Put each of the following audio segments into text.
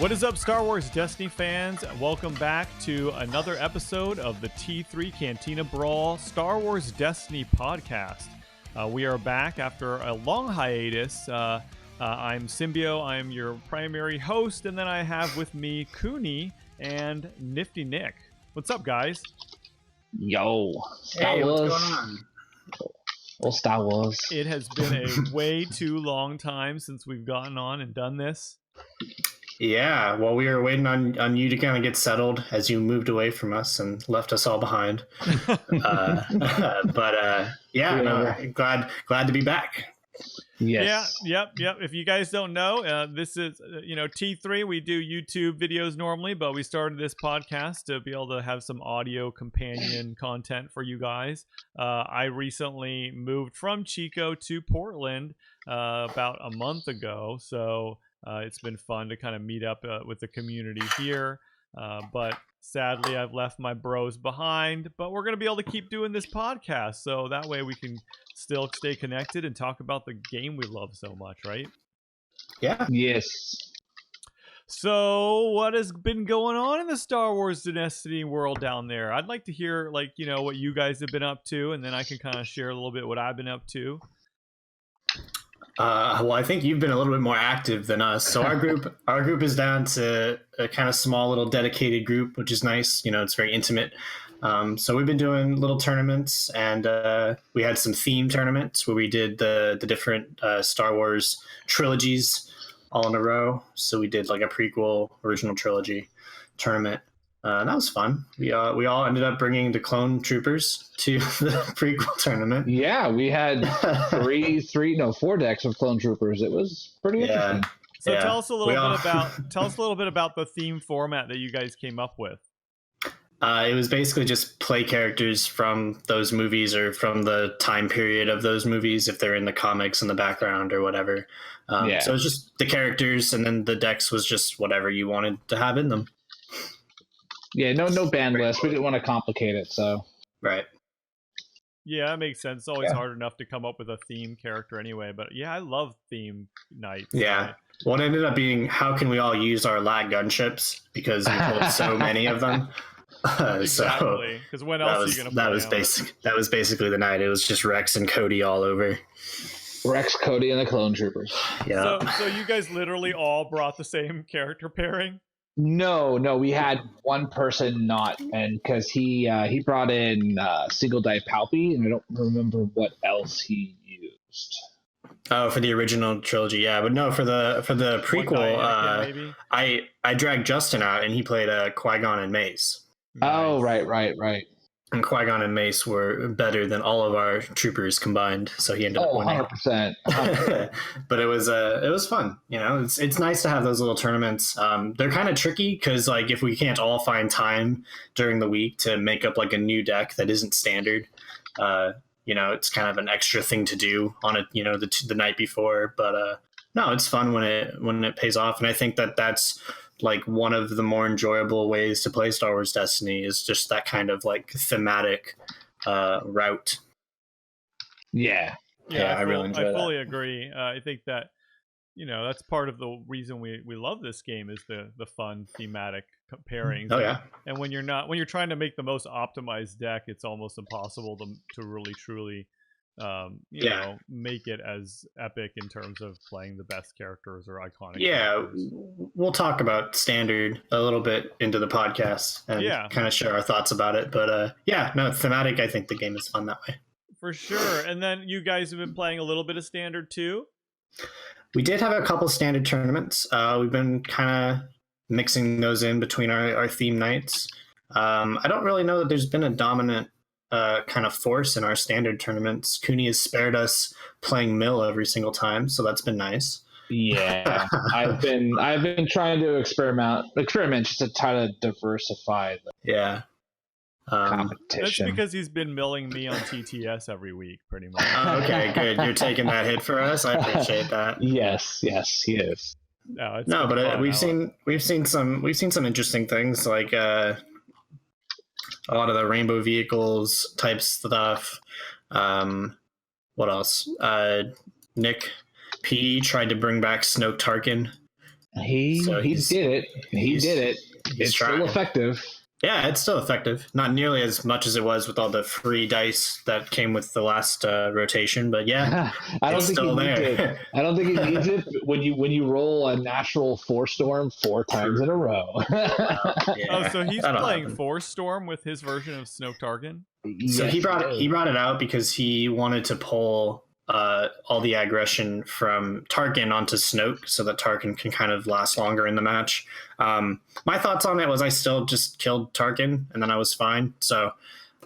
What is up, Star Wars Destiny fans? Welcome back to another episode of the T3 Cantina Brawl Star Wars Destiny podcast. We are back after a long hiatus. I'm Symbio, I'm your primary host, and then I have with me Kuni and Niftynick. What's up, guys? Yo, Star Hey, Wars. what's going on? Well, Star Wars. It has been a way too long time since we've gotten on and done this. Yeah, well, we were waiting on you to kind of get settled as you moved away from us and left us all behind. Glad to be back. Yes. Yeah, yep. If you guys don't know, this is, T3. We do YouTube videos normally, but we started this podcast to be able to have some audio companion content for you guys. I recently moved from Chico to Portland about a month ago, so it's been fun to kind of meet up with the community here. But sadly, I've left my bros behind, but we're going to be able to keep doing this podcast, so that way we can still stay connected and talk about the game we love so much, right? Yeah. Yes. So what has been going on in the Star Wars Destiny world down there? I'd like to hear, what you guys have been up to, and then I can kind of share a little bit what I've been up to. Well, I think you've been a little bit more active than us. So our group is down to a kind of small little dedicated group, which is nice. It's very intimate. So we've been doing little tournaments, and we had some theme tournaments where we did the different Star Wars trilogies all in a row. So we did like a prequel original trilogy tournament. That was fun. We all ended up bringing the clone troopers to the prequel tournament. Yeah, we had four decks of clone troopers. It was pretty interesting. So tell us a little bit about the theme format that you guys came up with. It was basically just play characters from those movies or from the time period of those movies, if they're in the comics in the background or whatever. So it was just the characters, and then the decks was just whatever you wanted to have in them. Yeah, no ban list. We didn't want to complicate it, so. Right. Yeah, that makes sense. It's always hard enough to come up with a theme character anyway, but yeah, I love theme nights. Yeah. Well, it ended up being, how can we all use our lag gunships? Because we pulled so many of them. Exactly. Because when else are you going to play That was basically the night. It was just Rex and Cody all over. Rex, Cody, and the clone troopers. Yeah. So you guys literally all brought the same character pairing? No, we had one person not, and because he brought in single die Palpy, and I don't remember what else he used. Oh, for the original trilogy, yeah, but no, for the prequel, I dragged Justin out, and he played Qui-Gon and Mace. Nice. Oh, right. And Qui-Gon and Mace were better than all of our troopers combined, so he ended up winning. 100%. But it was fun. It's nice to have those little tournaments. They're kind of tricky because if we can't all find time during the week to make up like a new deck that isn't standard, it's kind of an extra thing to do on it, the night before. But no, it's fun when it pays off, and I think that's like one of the more enjoyable ways to play Star Wars Destiny is just that kind of like thematic route. Yeah, I really enjoy that. I fully agree. I think that that's part of the reason we love this game is the fun thematic pairings. Oh yeah. And when you're trying to make the most optimized deck, it's almost impossible to really truly make it as epic in terms of playing the best characters or iconic characters. We'll talk about standard a little bit into the podcast and kind of share our thoughts about it, but thematic, I think the game is fun that way for sure. And then you guys have been playing a little bit of standard too. We did have a couple standard tournaments. We've been kind of mixing those in between our theme nights. I don't really know that there's been a dominant kind of force in our standard tournaments. Kuni has spared us playing Mill every single time, so that's been nice. Yeah, I've been trying to experiment just to try to diversify the competition. That's because he's been milling me on TTS every week, pretty much. Okay, good. You're taking that hit for us. I appreciate that. Yes, he is. We've seen some interesting things like a lot of the rainbow vehicles type stuff. What else? Nick P tried to bring back Snoke Tarkin He did it. He did it. It's still effective. Yeah, it's still effective. Not nearly as much as it was with all the free dice that came with the last rotation, but yeah, I don't think it needs it when you roll a natural Force Storm 4 times in a row. Oh, so he's playing Force Storm with his version of Snoke Tarkin? So he brought it out because he wanted to pull all the aggression from Tarkin onto Snoke so that Tarkin can kind of last longer in the match. My thoughts on it was I still just killed Tarkin and then I was fine. So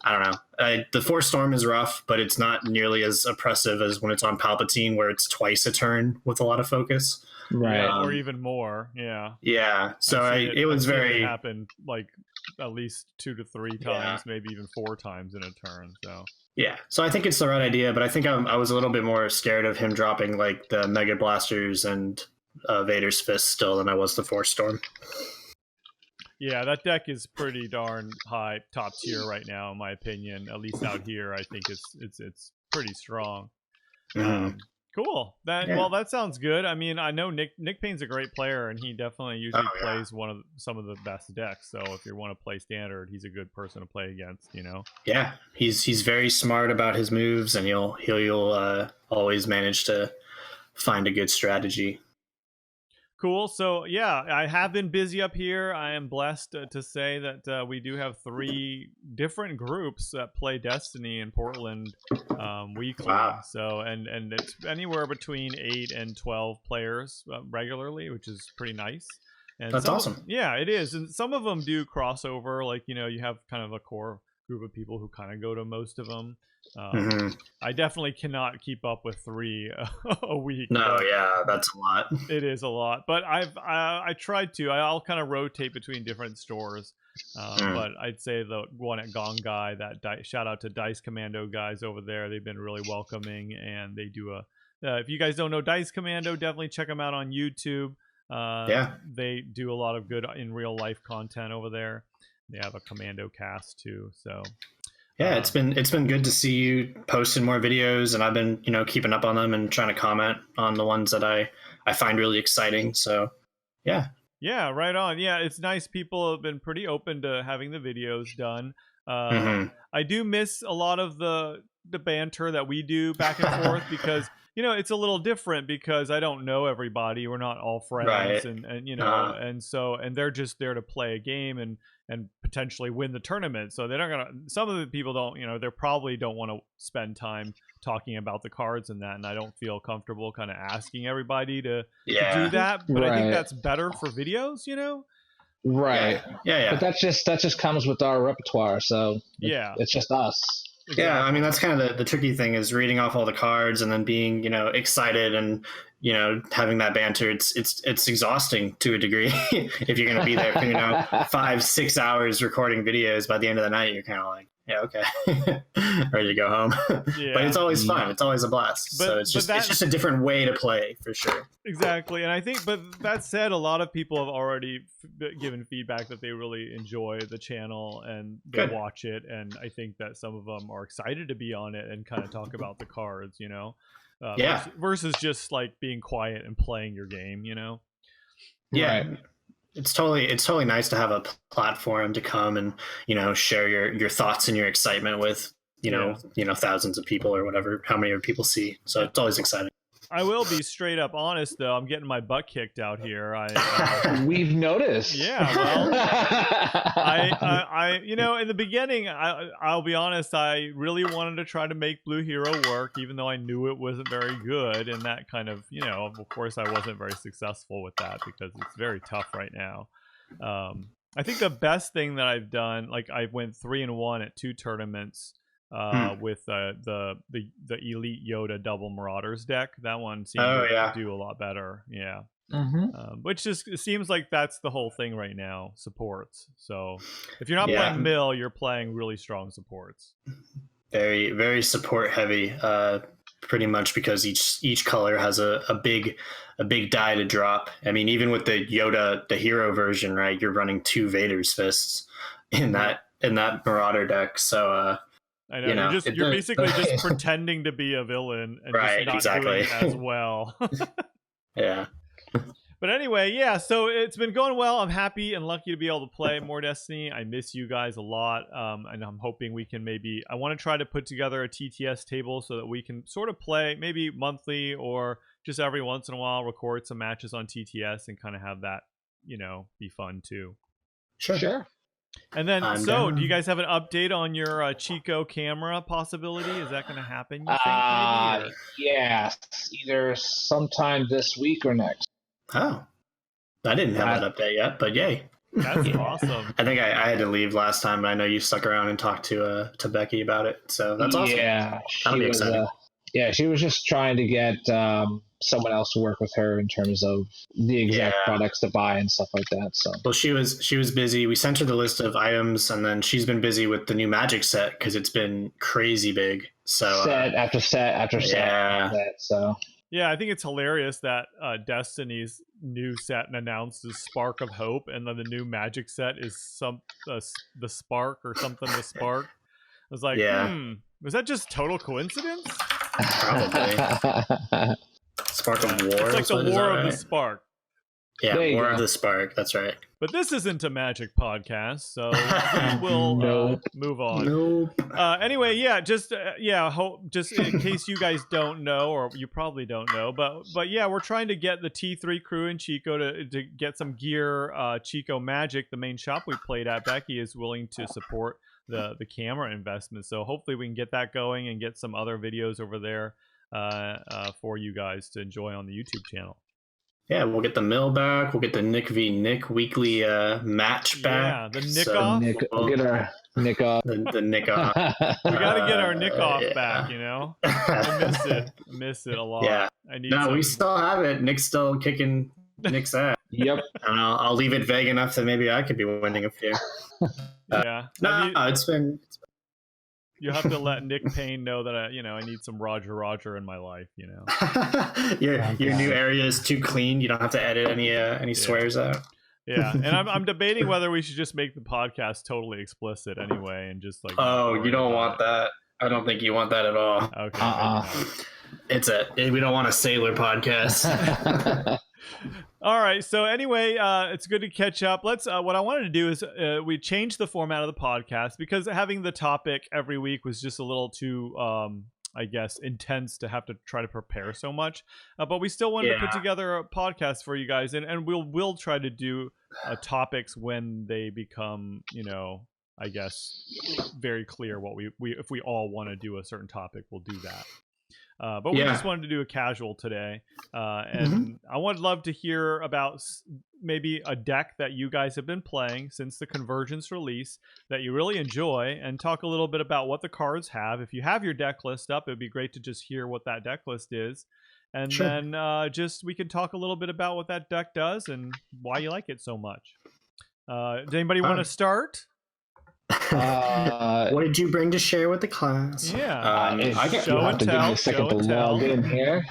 I don't know. The Force Storm is rough, but it's not nearly as oppressive as when it's on Palpatine, where it's twice a turn with a lot of focus. Right. Or even more. Yeah. Yeah. So it was very... It happened like at least 2 to 3 times, maybe even 4 times in a turn. So... Yeah, so I think it's the right idea, but I think I was a little bit more scared of him dropping like the Mega Blasters and Vader's Fist still than I was the Force Storm. Yeah, that deck is pretty darn high, top tier right now, in my opinion. At least out here, I think it's pretty strong. Mm-hmm. Cool. Well, that sounds good. I mean, I know Nick Payne's a great player, and he definitely usually plays some of the best decks. So if you want to play standard, he's a good person to play against. You know. Yeah, he's very smart about his moves, and he'll always manage to find a good strategy. Cool. So yeah, I have been busy up here. I am blessed to say that we do have 3 different groups that play Destiny in Portland weekly. Wow. So and it's anywhere between 8 and 12 players regularly, which is pretty nice. And that's awesome. Yeah, it is. And some of them do crossover. Like, you know, you have kind of a core group of people who kind of go to most of them. I definitely cannot keep up with 3 a week. No, yeah, that's a lot. It is a lot, but I tried to. I'll kind of rotate between different stores, but I'd say the one at Gong Guy, shout out to Dice Commando guys over there. They've been really welcoming, and they do if you guys don't know Dice Commando, definitely check them out on YouTube. They do a lot of good in real life content over there. They have a Commando cast too, so. Yeah, it's been good to see you posting more videos, and I've been keeping up on them and trying to comment on the ones that I find really exciting. So, yeah. Yeah, right on. Yeah, it's nice. People have been pretty open to having the videos done. I do miss a lot of the banter that we do back and forth because it's a little different because I don't know everybody. We're not all friends, right. and and they're just there to play a game and potentially win the tournament. So they're not gonna. Some of the people don't. They probably don't want to spend time talking about the cards and that. And I don't feel comfortable kind of asking everybody to do that. But I think that's better for videos. Right. Yeah. But that just comes with our repertoire. So it's just us. Exactly. Yeah, I mean that's kind of the tricky thing is reading off all the cards and then being excited and having that banter. It's exhausting to a degree if you're going to be there for 5-6 hours recording videos. By the end of the night, you're kind of like, yeah, okay, ready to go home. Yeah. But it's always fun. It's always a blast. So it's just a different way to play for sure. Exactly, and I think, but that said, a lot of people have already given feedback that they really enjoy the channel and they watch it, and I think that some of them are excited to be on it and kind of talk about the cards, versus just like being quiet and playing your game, Yeah. Right. It's totally nice to have a platform to come and share your thoughts and your excitement with thousands of people or whatever, how many people see. So it's always exciting. I will be straight up honest though. I'm getting my butt kicked out here. We've noticed. Yeah. Well, I in the beginning, I'll be honest. I really wanted to try to make Blue Hero work, even though I knew it wasn't very good, and that kind of, of course, I wasn't very successful with that because it's very tough right now. I think the best thing that I've done, like I went 3-1 at 2 tournaments. With the Elite Yoda Double Marauders deck. That one seems to do a lot better. Yeah. Which just it seems like that's the whole thing right now, supports. So if you're not playing mill, you're playing really strong supports. Very, very support heavy, pretty much because each color has a big die to drop. I mean, even with the Yoda, the hero version, right, you're running 2 Vader's Fists in that Marauder deck. So I know, you're basically just pretending to be a villain and right, just not exactly. doing it as well. Yeah. But anyway, yeah, so it's been going well. I'm happy and lucky to be able to play more Destiny. I miss you guys a lot, and I'm hoping we can I want to try to put together a TTS table so that we can sort of play maybe monthly or just every once in a while, record some matches on TTS and kind of have that, be fun too. Sure. And then, I'm so down. do you guys have an update on your Chico camera possibility? Is that going to happen, you think, maybe? Yes, either sometime this week or next. Oh, I didn't have that update yet, but yay. That's awesome. I think I had to leave last time, but I know you stuck around and talked to Becky about it, so that's awesome. Yeah, That'll be exciting. She was just trying to get someone else to work with her in terms of the exact products to buy and stuff like that. So, well, she was busy. We sent her the list of items, and then she's been busy with the new Magic set because it's been crazy big. So set after set after set. So. Yeah, I think it's hilarious that Destiny's new set announced is Spark of Hope, and then the new Magic set is the Spark or something. The Spark. I was like, was that just total coincidence? Probably. Spark of War. It's like the War of the Spark. Yeah, War of the Spark. That's right. But this isn't a Magic podcast, so we will move on. Nope. Anyway, yeah, just in case you guys don't know, or you probably don't know, but yeah, we're trying to get the T3 crew and Chico to get some gear. Chico Magic, the main shop we played at, Becky is willing to support the camera investment, so hopefully we can get that going and get some other videos over there for you guys to enjoy on the YouTube channel. Yeah, we'll get the mill back. We'll get the Nick v. Nick weekly match back. Yeah, the Nick off. We'll get our Nick off. The Nick off. We got to get our Nick off back, I miss it a lot. Yeah. We still have it. Nick's still kicking Nick's ass. Yep. And I'll leave it vague enough that maybe I could be winning a few. Yeah. It's been... You have to let Nick Payne know that I need some Roger in my life. Your new area is too clean. You don't have to edit any swears out. Yeah, and I'm debating whether we should just make the podcast totally explicit anyway, and just like. Oh, you don't want that. I don't think you want that at all. Okay. We don't want a sailor podcast. All right. So anyway, it's good to catch up. Let's. What I wanted to do is we changed the format of the podcast because having the topic every week was just a little too, I guess, intense to have to try to prepare so much. But we still wanted to put together a podcast for you guys, and we'll try to do topics when they become, I guess, very clear what we if we all want to do a certain topic, we'll do that. But we just wanted to do a casual today, and I would love to hear about maybe a deck that you guys have been playing since the Convergence release that you really enjoy, and talk a little bit about what the cards have. If you have your deck list up, it'd be great to just hear what that deck list is, and then we can talk a little bit about what that deck does and why you like it so much. Does anybody want to start? What did you bring to share with the class? Yeah, I can show and tell. Second to log in here.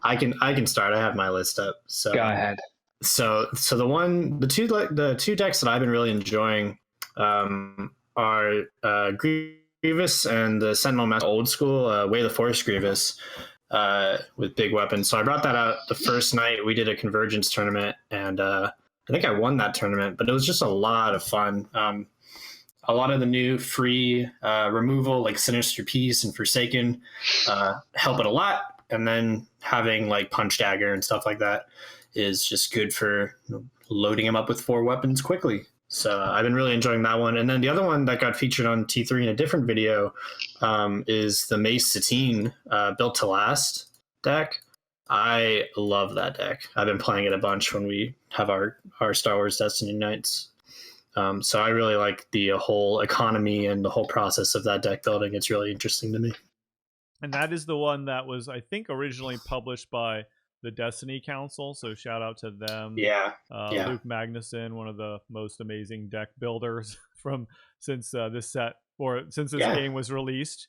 I can start. I have my list up. So go ahead. So the two decks that I've been really enjoying are Grievous and the Sentinel Master Old School Way of the Force Grievous with big weapons. So I brought that out the first night we did a Convergence tournament, and I think I won that tournament, but it was just a lot of fun. A lot of the new free removal, like Sinister Peace and Forsaken, help it a lot. And then having like Punch Dagger and stuff like that is just good for loading them up with 4 weapons quickly. So I've been really enjoying that one. And then the other one that got featured on T3 in a different video is the Mace Satine Built to Last deck. I love that deck. I've been playing it a bunch when we have our Star Wars Destiny nights. So I really like the whole economy and the whole process of that deck building. It's really interesting to me. And that is the one that was, I think, originally published by the Destiny Council. So shout out to them. Yeah. Luke Magnuson, one of the most amazing deck builders since this game was released.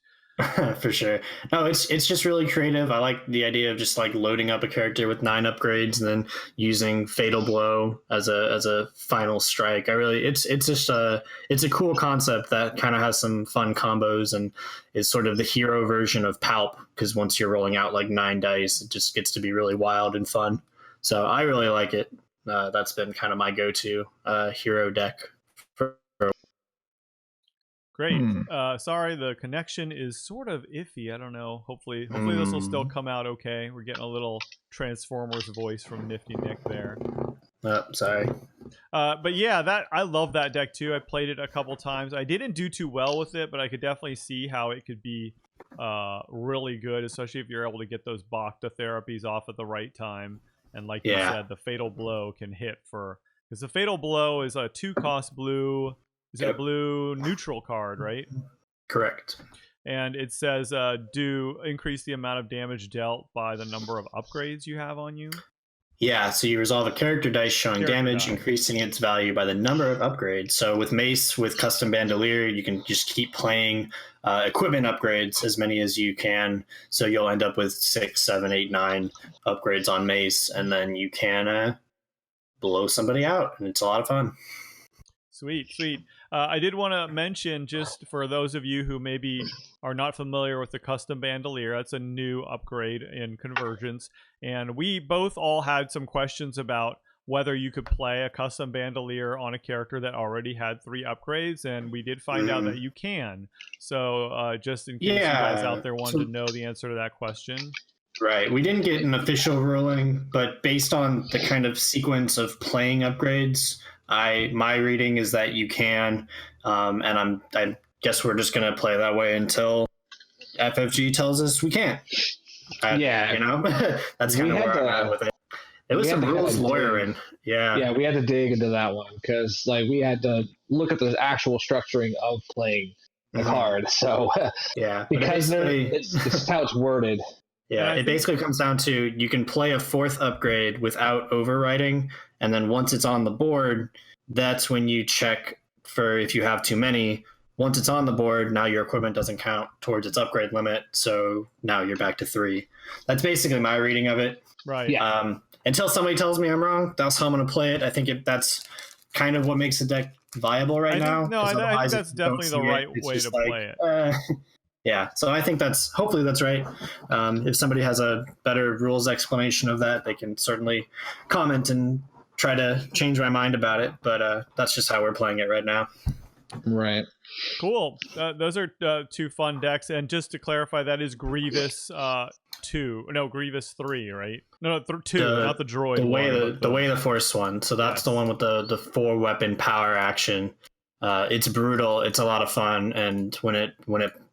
For sure. No, it's just really creative. I like the idea of just like loading up a character with 9 upgrades and then using Fatal Blow as a final strike. It's a cool concept that kind of has some fun combos and is sort of the hero version of Palp, because once you're rolling out like 9 dice, it just gets to be really wild and fun. So I really like it. That's been kind of my go-to hero deck. Great. Sorry, the connection is sort of iffy. I don't know. Hopefully this will still come out okay. We're getting a little Transformers voice from Niftynick there. Sorry. But yeah, I love that deck too. I played it a couple times. I didn't do too well with it, but I could definitely see how it could be really good, especially if you're able to get those Bacta therapies off at the right time. And like you said, the Fatal Blow can hit because the Fatal Blow is a 2-cost blue. Is it a blue neutral card, right? Correct. And it says, do increase the amount of damage dealt by the number of upgrades you have on you. Yeah, so you resolve a character dice showing damage, increasing its value by the number of upgrades. So with Mace, with Custom Bandolier, you can just keep playing equipment upgrades, as many as you can. So you'll end up with 6, 7, 8, 9 upgrades on Mace, and then you can blow somebody out, and it's a lot of fun. Sweet. I did want to mention, just for those of you who maybe are not familiar with the Custom Bandolier, that's a new upgrade in Convergence. And we both all had some questions about whether you could play a Custom Bandolier on a character that already had 3 upgrades, and we did find out that you can. So just in case you guys out there wanted to know the answer to that question. Right. We didn't get an official ruling, but based on the kind of sequence of playing upgrades, my reading is that you can, and I guess we're just gonna play that way until FFG tells us we can't. That's kind of where I'm at with it. It was some rules lawyering. Yeah, we had to dig into that one because we had to look at the actual structuring of playing the card. So because it's how it's worded. Yeah, it basically comes down to you can play a 4th upgrade without overwriting, and then once it's on the board, that's when you check for if you have too many. Once it's on the board, now your equipment doesn't count towards its upgrade limit, so now you're back to 3. That's basically my reading of it. Right. Yeah. Until somebody tells me I'm wrong, that's how I'm going to play it. I think that's kind of what makes the deck viable right now. No, I think that's definitely the right way to play it. Yeah, so I think hopefully that's right. If somebody has a better rules explanation of that, they can certainly comment and try to change my mind about it. But that's just how we're playing it right now. Right. Cool. Those are 2 fun decks. And just to clarify, that is Grievous 2. No, Grievous 3, right? No, 2, not the droid. The Way the Force one. So that's the one with the 4-weapon power action. It's brutal. It's a lot of fun. And when it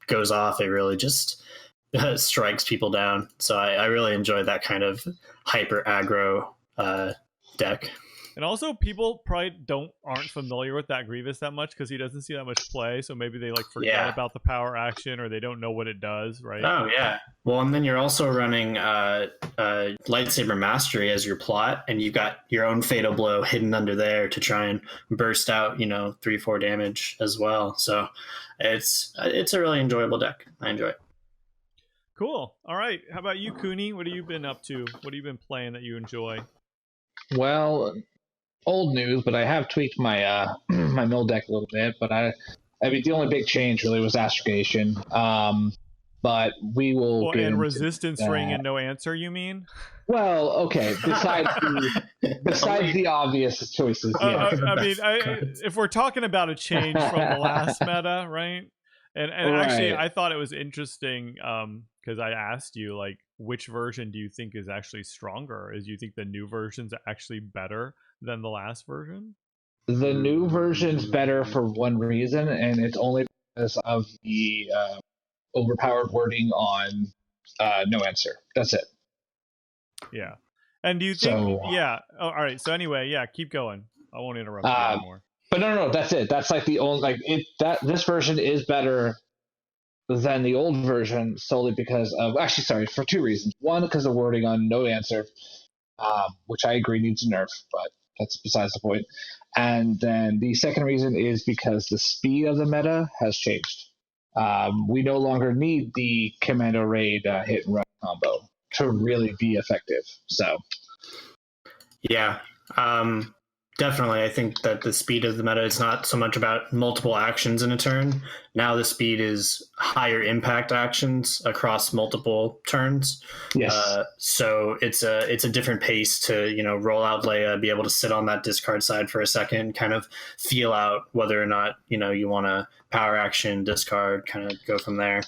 goes off, it really just strikes people down. So I really enjoy that kind of hyper aggro deck. And also, people probably aren't familiar with that Grievous that much because he doesn't see that much play. So maybe they forget about the power action, or they don't know what it does, right? Oh yeah. Well, and then you're also running Lightsaber Mastery as your plot, and you've got your own Fatal Blow hidden under there to try and burst out, 3-4 damage as well. So it's a really enjoyable deck. I enjoy it. Cool. All right. How about you, Kuni? What have you been up to? What have you been playing that you enjoy? Well, old news, but I have tweaked my my mill deck a little bit. But the only big change really was astrogation. But we will get and resistance ring and no answer, you mean? Well, okay. Besides the obvious choices, if we're talking about a change from the last meta, right? And actually, I thought it was interesting because I asked you which version do you think is actually stronger? Do you think the new version's actually better than the last version? The new version's better for one reason, and it's only because of the overpowered wording on no answer. That's it. Yeah. And do you think... all right. So anyway, keep going. I won't interrupt you anymore. But no, that's it. That's the only... this version is better than the old version solely because of... Actually, sorry, for 2 reasons. One, because of wording on no answer, which I agree needs a nerf, but that's besides the point. And then the second reason is because the speed of the meta has changed. We no longer need the Commando Raid hit and run combo to really be effective. So, yeah. Definitely. I think that the speed of the meta is not so much about multiple actions in a turn. Now the speed is higher impact actions across multiple turns. Yes. So it's a different pace to, roll out Leia, be able to sit on that discard side for a second, kind of feel out whether or not, you want to power action, discard, kind of go from there.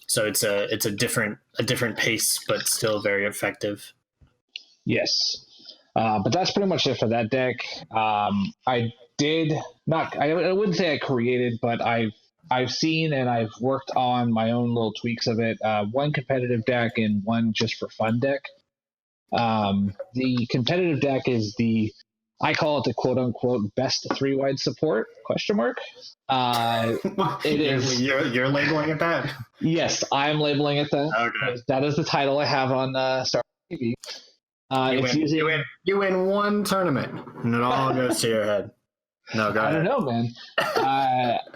So it's a different pace, but still very effective. Yes. But that's pretty much it for that deck. I did not. I wouldn't say I created, but I've seen and I've worked on my own little tweaks of it. One competitive deck and one just for fun deck. The competitive deck is I call it the quote unquote best 3-wide support ? It is. You're labeling it that? Yes, I'm labeling it that. Okay. That is the title I have on Star TV. You win one tournament, and it all goes to your head. No, go ahead. I don't know, man.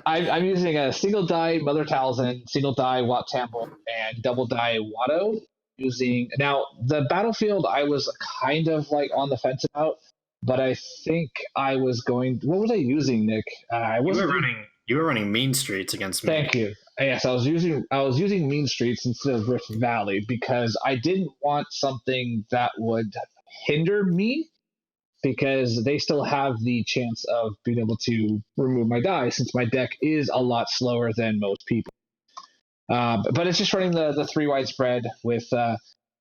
I'm using a single die Mother Talzin, single die Wat Temple, and double die Watto. Now the battlefield I was kind of like on the fence about, but I think I was going. What was I using, Nick? You were running Mean Streets against me. Thank you. Yes, I was using Mean Streets instead of Rift Valley because I didn't want something that would hinder me, because they still have the chance of being able to remove my die since my deck is a lot slower than most people. But it's just running the 3-wide spread with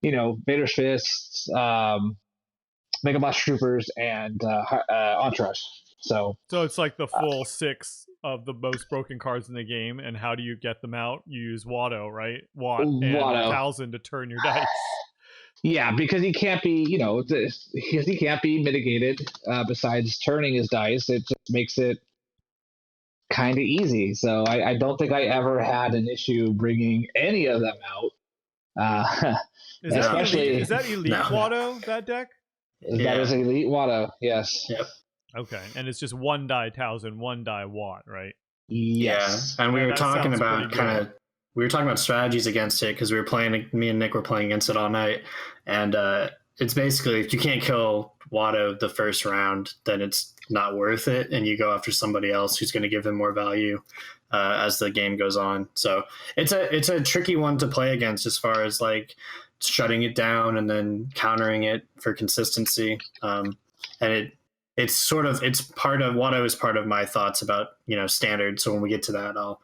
Vader's Fists, Mega Boss Troopers, and Entourage. So it's like the full 6 of the most broken cards in the game, and how do you get them out? You use Watto, right? And Watto. 1,000 to turn your dice. Yeah, because he can't be, he can't be mitigated. Besides turning his dice, it just makes it kind of easy. So I don't think I ever had an issue bringing any of them out. Is that elite No. Watto, that deck? That is elite Watto, yes. Yep. Okay, and it's just 1 die Talzin, 1 die Watt, right? Yes. Yeah, and we Yeah, were that talking sounds pretty about strategies against it because me and Nick were playing against it all night, and it's basically if you can't kill Watto the first round, then it's not worth it, and you go after somebody else who's going to give him more value as the game goes on. So it's a tricky one to play against as far as like shutting it down and then countering it for consistency, and it's part of Watto is part of my thoughts about standard. So when we get to that, I'll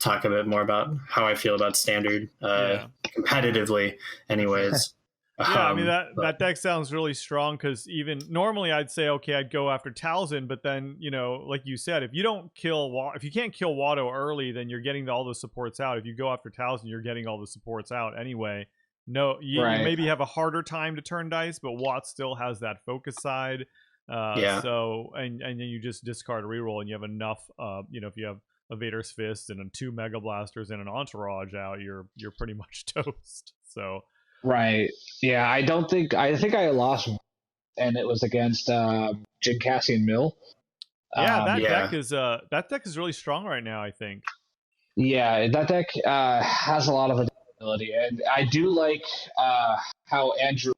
talk a bit more about how I feel about standard competitively. Anyways, yeah, I mean that deck sounds really strong because even normally I'd say okay, I'd go after Talzin, but then like you said, if you can't kill Watto early, then you're getting all the supports out. If you go after Talzin, you're getting all the supports out anyway. No, you maybe have a harder time to turn dice, but Watt still has that focus side. So and then you just discard a reroll and you have enough if you have a Vader's Fist and 2 Mega Blasters and an Entourage out, you're pretty much toast. So right. Yeah, I think I lost, and it was against Jim Cassian Mill. Deck is really strong right now, I think. Yeah, that deck has a lot of adaptability, and I do like how Andrew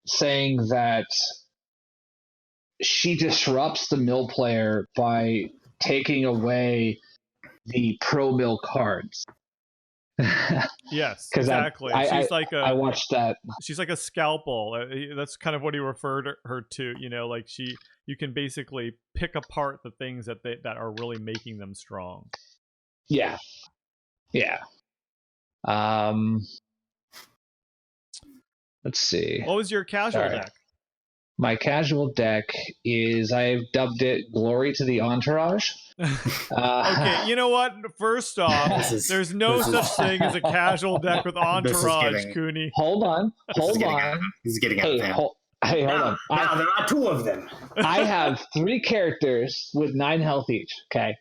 saying that she disrupts the mill player by taking away the pro mill cards. Yes, exactly. I watched that. She's like a scalpel. That's kind of what he referred her to. Like you can basically pick apart the things that are really making them strong. Yeah. Let's see. What was your casual deck? My casual deck is, I've dubbed it Glory to the Entourage. Okay, you know what? First off, there's no such thing as a casual deck with Entourage, Kuni. Hold on. He's getting out. Hey, hold on. Now there are 2 of them. I have 3 characters with 9 health each, okay?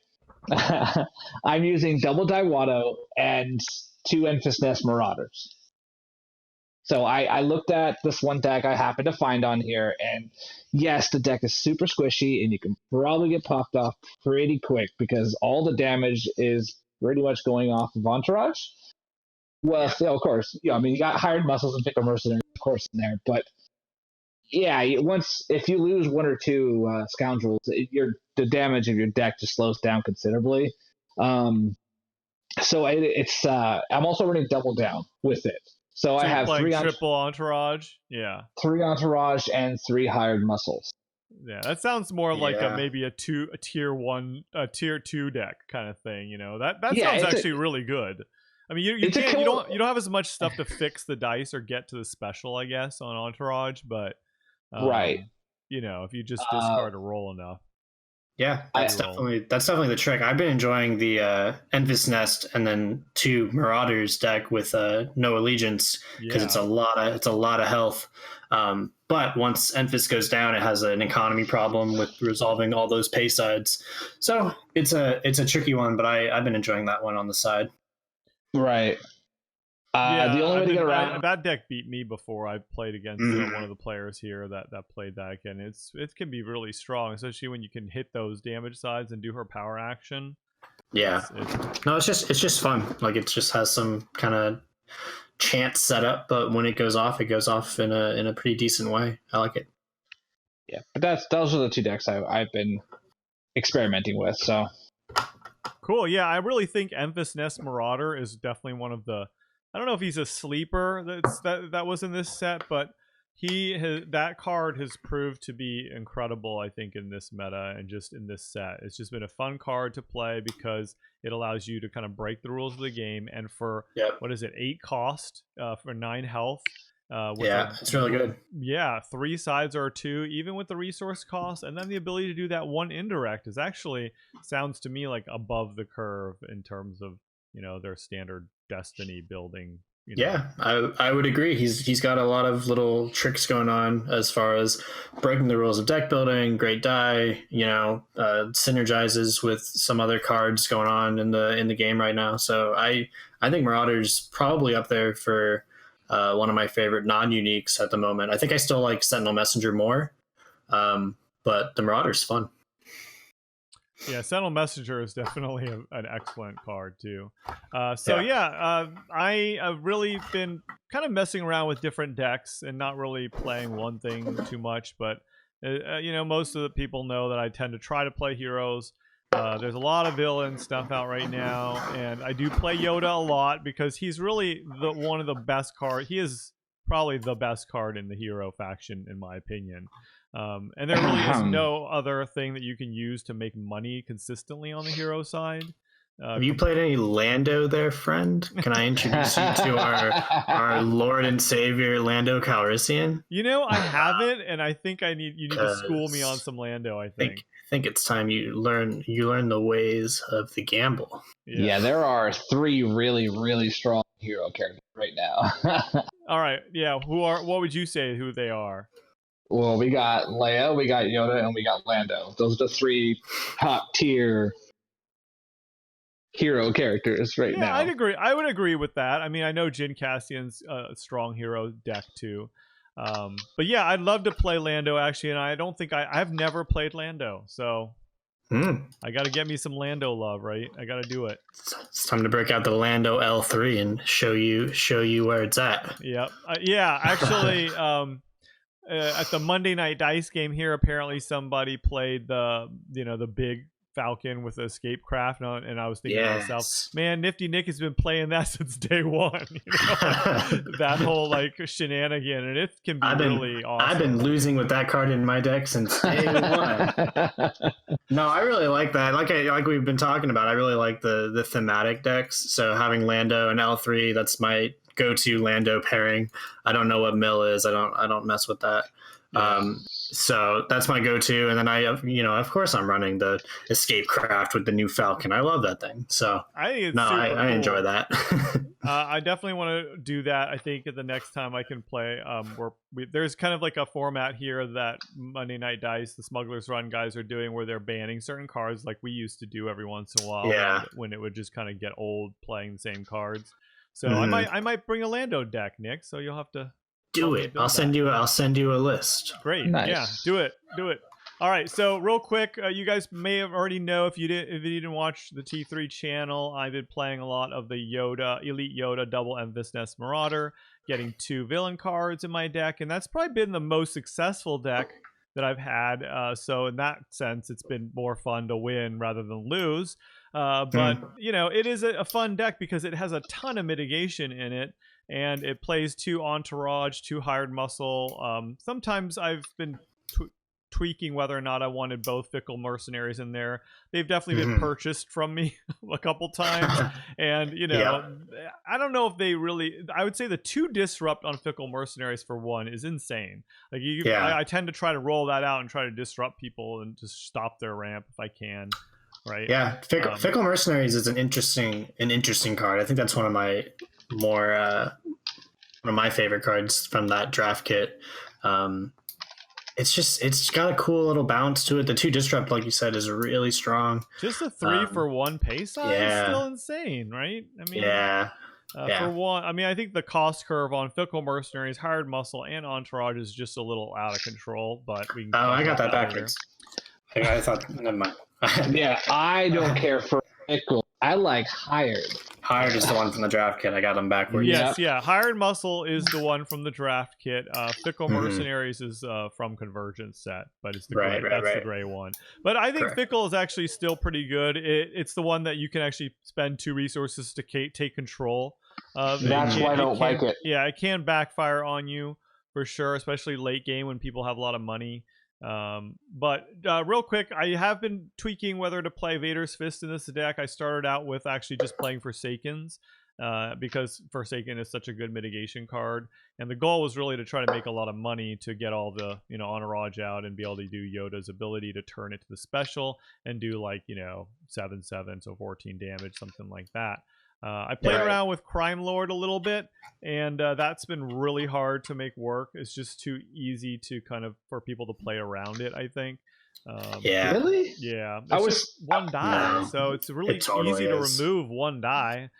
I'm using double die Watto and 2 Enfys Nest Marauders. So I looked at this one deck I happened to find on here, and yes, the deck is super squishy, and you can probably get popped off pretty quick because all the damage is pretty much going off of Entourage. Well, still, of course, you got hired muscles and pickle mercenaries, of course, in there, but yeah, once if you lose one or two scoundrels, the damage of your deck just slows down considerably. So it's I'm also running double down with it. So I you're have playing triple entourage. Yeah. 3 entourage and 3 hired muscles. Yeah, that sounds more like Yeah. maybe a tier 1, a tier 2 deck kind of thing. You know, that Yeah, sounds actually really good. I mean, you don't have as much stuff to fix the dice or get to the special, I guess, on entourage, but Right. you know, if you just discard a roll enough. Yeah, that's definitely the trick. I've been enjoying the Envious Nest and then 2 Marauders deck with no allegiance because it's a lot of health. But once Envious goes down, it has an economy problem with resolving all those pay sides. So it's a tricky one, but I've been enjoying that one on the side. Right. Yeah, the only way to get around that deck beat me before. I played against one of the players here that played that, and it can be really strong, especially when you can hit those damage sides and do her power action. Yeah, it's just fun. Like it just has some kind of chance setup, but when it goes off in a pretty decent way. I like it. Yeah, but those are the 2 decks I've been experimenting with. So cool. Yeah, I really think Envious Nest Marauder is definitely one of the. I don't know if he's a sleeper that was in this set, but that card has proved to be incredible, I think, in this meta and just in this set. It's just been a fun card to play because it allows you to kind of break the rules of the game, and for 8 cost for 9 health. It's really good. Yeah, 3 sides are 2, even with the resource cost, and then the ability to do that 1 indirect is actually sounds to me like above the curve in terms of, you know, their standard Destiny building. You know. Yeah, I would agree. He's got a lot of little tricks going on as far as breaking the rules of deck building, great die, you know, synergizes with some other cards going on in the game right now. So I think Marauder's probably up there for one of my favorite non-uniques at the moment. I think I still like Sentinel Messenger more, but the Marauder's fun. Yeah, Sentinel Messenger is definitely an excellent card too. I have really been kind of messing around with different decks and not really playing one thing too much. But you know, most of the people know that I tend to try to play heroes. There's a lot of villain stuff out right now, and I do play Yoda a lot because he's really one of the best cards. He is probably the best card in the hero faction, in my opinion. And there really is no other thing that you can use to make money consistently on the hero side. Have you played any Lando there, friend? Can I introduce you to our Lord and Savior, Lando Calrissian? You know, I haven't, and I think you need to school me on some Lando, I think. I think it's time you learn the ways of the gamble. Yeah, there are 3 really, really strong hero characters right now. All right, yeah. What would you say who they are? Well, we got Leia, we got Yoda, and we got Lando. Those are the 3 top tier hero characters right now. Yeah, I would agree with that. I mean, I know Jin Cassian's a strong hero deck too. But yeah, I'd love to play Lando actually, and I don't think I've never played Lando, so I got to get me some Lando love, right? I got to do it. It's time to break out the Lando L3 and show you where it's at. Yep. Yeah, actually. At the Monday Night Dice game here, apparently somebody played the big Falcon with escape craft, and I was thinking to myself, man, Niftynick has been playing that since day one. You know? That whole like shenanigan, and it can be really awesome. I've been losing with that card in my deck since day one. No, I really like that. Like we've been talking about, I really like the thematic decks. So having Lando and L3, that's my go-to Lando pairing. I don't know what Mill is. I don't mess with that. So that's my go-to, and then of course I'm running the escape craft with the new Falcon. I love that thing. So I think I enjoy that. I definitely want to do that. I think the next time I can play, there's kind of like a format here that Monday Night Dice, the Smugglers Run guys are doing, where they're banning certain cards like we used to do every once in a while. When it would just kind of get old playing the same cards. So I might bring a Lando deck, Nick. So you'll have to do it. I'll send you a list. Great. Nice. Yeah, do it. All right. So real quick, you guys may have already know if you didn't watch the T3 channel, I've been playing a lot of the Elite Yoda Double Envious Nest Marauder. getting 2 villain cards in my deck, and that's probably been the most successful deck that I've had. So in that sense, it's been more fun to win rather than lose. But it is a fun deck because it has a ton of mitigation in it, and it plays 2 entourage, 2 hired muscle. Sometimes I've been tweaking whether or not I wanted both fickle mercenaries in there. They've definitely been purchased from me a couple times, and I don't know if they really. I would say the 2 disrupt on fickle mercenaries for 1 is insane. Like I tend to try to roll that out and try to disrupt people and just stop their ramp if I can. Right. Yeah, fickle mercenaries is an interesting card. I think that's one of my favorite cards from that draft kit. It's got a cool little bounce to it. The 2 disrupt, like you said, is really strong. Just a 3 for 1 pay size is still insane, right? I mean, for 1, I mean, I think the cost curve on fickle mercenaries, hired muscle, and entourage is just a little out of control. But we can I got that backwards. I thought, never mind. Yeah, I don't care for fickle. I like hired. Hired is the one from the draft kit. I got them backwards. Yes, yeah. Hired muscle is the one from the draft kit. Fickle mercenaries is from Convergence set, but it's the gray. That's the gray one. But I think fickle is actually still pretty good. It's the one that you can actually spend 2 resources to take control of. That's why I don't like it. Yeah, it can backfire on you for sure, especially late game when people have a lot of money. But real quick, I have been tweaking whether to play Vader's Fist in this deck. I started out with actually just playing Forsakens, because Forsaken is such a good mitigation card, and the goal was really to try to make a lot of money to get all the entourage out and be able to do Yoda's ability to turn it to the special and do 7/7, so 14 damage, something like that. I played around with Crime Lord a little bit, and that's been really hard to make work. It's just too easy to for people to play around it, I think. Really? Yeah. It's just 1 die, so it's really easy to remove 1 die.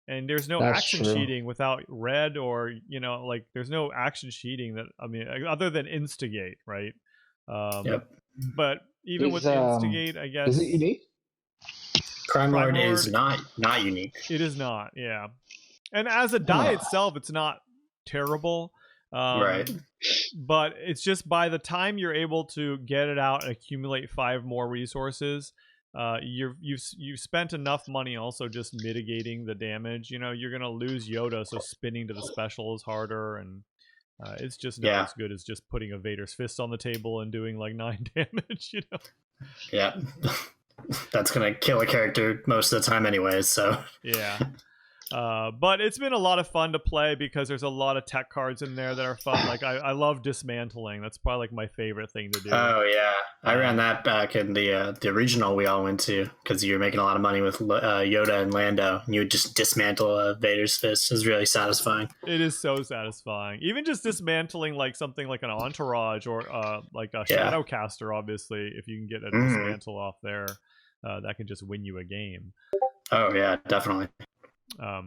And there's no action cheating without red, or there's no action cheating other than instigate, right? But even with instigate, I guess. Is it unique? Crime Lord is not unique. It is not, yeah. And as a die itself, it's not terrible. Right. But it's just by the time you're able to get it out and accumulate 5 more resources, you've spent enough money also just mitigating the damage. You're gonna lose Yoda, so spinning to the special is harder, and it's just not as good as just putting a Vader's Fist on the table and doing 9 damage. Yeah. That's gonna kill a character most of the time anyways, so yeah. But it's been a lot of fun to play because there's a lot of tech cards in there that are fun. I love dismantling. That's probably my favorite thing to do. Oh yeah, I ran that back in the regional we all went to, because you were making a lot of money with Yoda and Lando, and you would just dismantle Vader's Fist. It was really satisfying. It is so satisfying. Even just dismantling something like an entourage or a Shadowcaster, obviously, if you can get a dismantle off there, that can just win you a game. Oh yeah, definitely.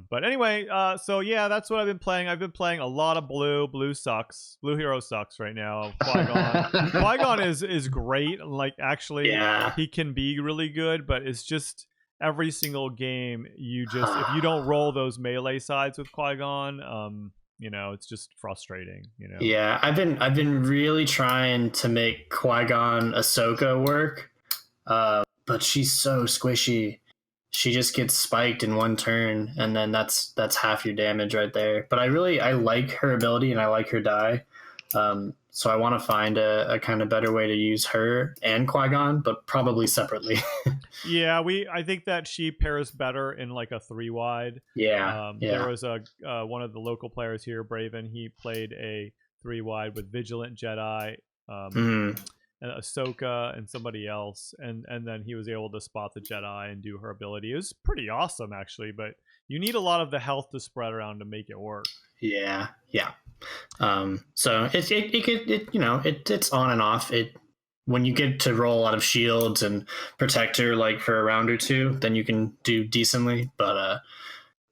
But anyway, so yeah, that's what I've been playing. I've been playing a lot of blue. Blue sucks. Blue hero sucks right now. Qui-Gon. Qui-Gon is great. Actually, he can be really good, but it's just every single game if you don't roll those melee sides with Qui-Gon, it's just frustrating. Yeah, I've been really trying to make Qui-Gon Ahsoka work, but she's so squishy. She just gets spiked in 1 turn, and then that's half your damage right there. But I like her ability, and I like her die. So I want to find a kind of better way to use her and Qui-Gon, but probably separately. Yeah, I think that she pairs better in a 3-wide. Yeah. There was one of the local players here, Braven. He played a 3-wide with Vigilant Jedi. And Ahsoka and somebody else, and then he was able to spot the Jedi and do her ability. It was pretty awesome, actually, but you need a lot of the health to spread around to make it work. Yeah. So it's on and off. When you get to roll a lot of shields and protect her for a round or 2, then you can do decently. But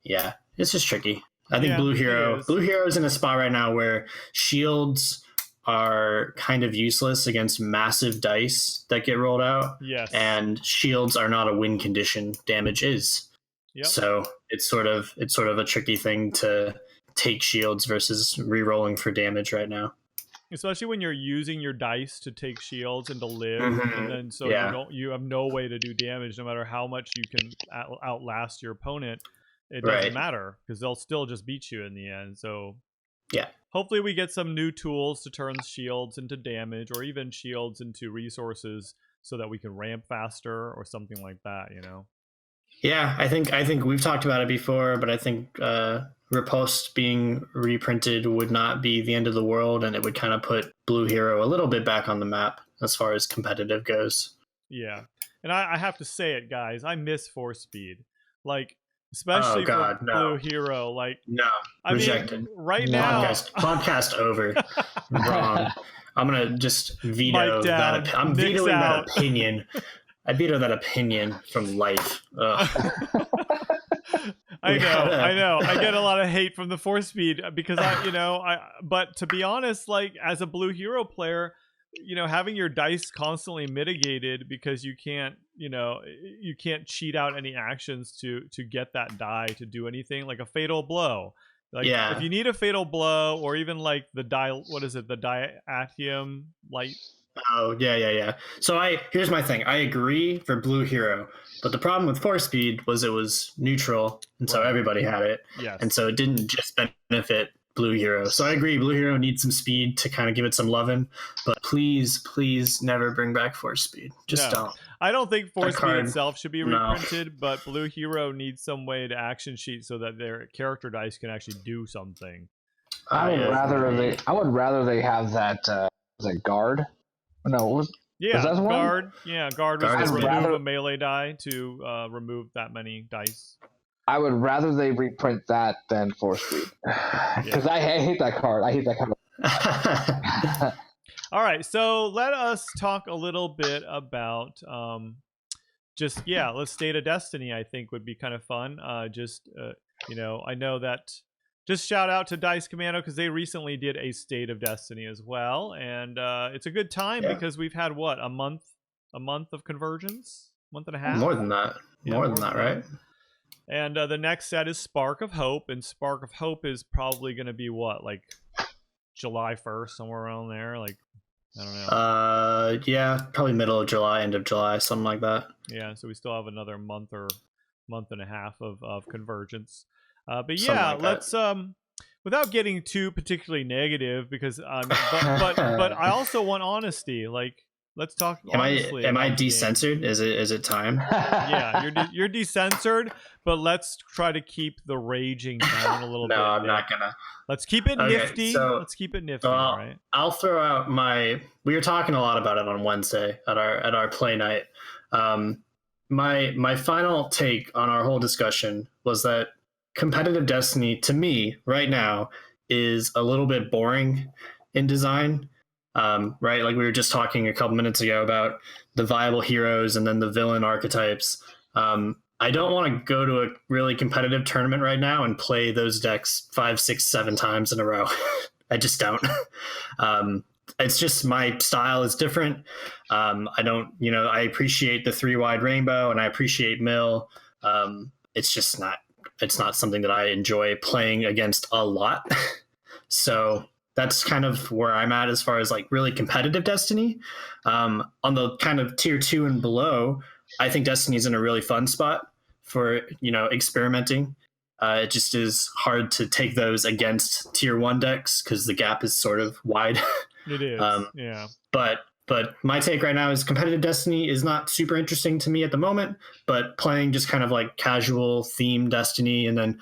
it's just tricky. I think Blue Hero is in a spot right now where shields are kind of useless against massive dice that get rolled out. Yes. And shields are not a win condition. Damage is. Yep. So it's sort of a tricky thing to take shields versus re-rolling for damage right now. Especially when you're using your dice to take shields and to live, and then so you have no way to do damage, no matter how much you can outlast your opponent. It doesn't matter because they'll still just beat you in the end. So yeah, hopefully we get some new tools to turn shields into damage, or even shields into resources, so that we can ramp faster or something like that. Yeah, I think we've talked about it before, but I think Riposte being reprinted would not be the end of the world, and it would kind of put Blue Hero a little bit back on the map as far as competitive goes. Yeah, and I have to say it, guys. I miss Force Speed, like especially for Blue Hero. Like rejected. Right now, podcast over. Wrong. I'm gonna just veto that. I'm vetoing that opinion. I veto that opinion from life. I know. I get a lot of hate from the Force Speed because but to be honest, like as a Blue Hero player, having your dice constantly mitigated because you can't cheat out any actions to get that die to do anything, like a fatal blow. Like if you need a fatal blow, or even like the diatium light. Oh, yeah. So here's my thing. I agree for Blue Hero, but the problem with Force Speed was it was neutral, and so everybody had it. Yes. And so it didn't just benefit Blue Hero. So I agree, Blue Hero needs some speed to kind of give it some loving, but please never bring back Force Speed. Just don't. I don't think Force Speed itself should be reprinted, but Blue Hero needs some way to action sheet so that their character dice can actually do something. I would rather they have that guard. No, was that one? Guard. Yeah, guard was to remove a melee die to remove that many dice. I would rather they reprint that than Force Speed. Because I hate that card. I hate that card. All right, so let us talk a little bit about let's State of Destiny. I think would be kind of fun. I know that. Just shout out to Dice Commando because they recently did a State of Destiny as well, and it's a good time because we've had a month of Convergence, month and a half, more than that, right? And the next set is Spark of Hope, and Spark of Hope is probably going to be like July 1st, somewhere around there, like I don't know. Yeah, probably middle of July, end of July, something like that. Yeah, so we still have another month or month and a half of Convergence. But let's without getting too particularly negative, because but I also want honesty. Like, let's talk honestly. Am I decensored? Is it time? Yeah, you're decensored, but let's try to keep the raging down a little bit. No, I'm not gonna. Let's keep it nifty. So, let's keep it nifty, right? I'll throw out we were talking a lot about it on Wednesday at our play night. My final take on our whole discussion was that competitive Destiny, to me, right now, is a little bit boring in design, right? Like we were just talking a couple minutes ago about the viable heroes and then the villain archetypes. I don't want to go to a really competitive tournament right now and play those decks 5, 6, 7 times in a row. I just don't. It's just my style is different. I don't, I appreciate the 3-wide rainbow and I appreciate Mill. It's not something that I enjoy playing against a lot. So that's kind of where I'm at as far as like really competitive Destiny. On the kind of tier 2 and below, I think Destiny's in a really fun spot for, experimenting. It just is hard to take those against tier 1 decks because the gap is sort of wide. It is, yeah. But my take right now is competitive Destiny is not super interesting to me at the moment, but playing just kind of like casual theme Destiny and then,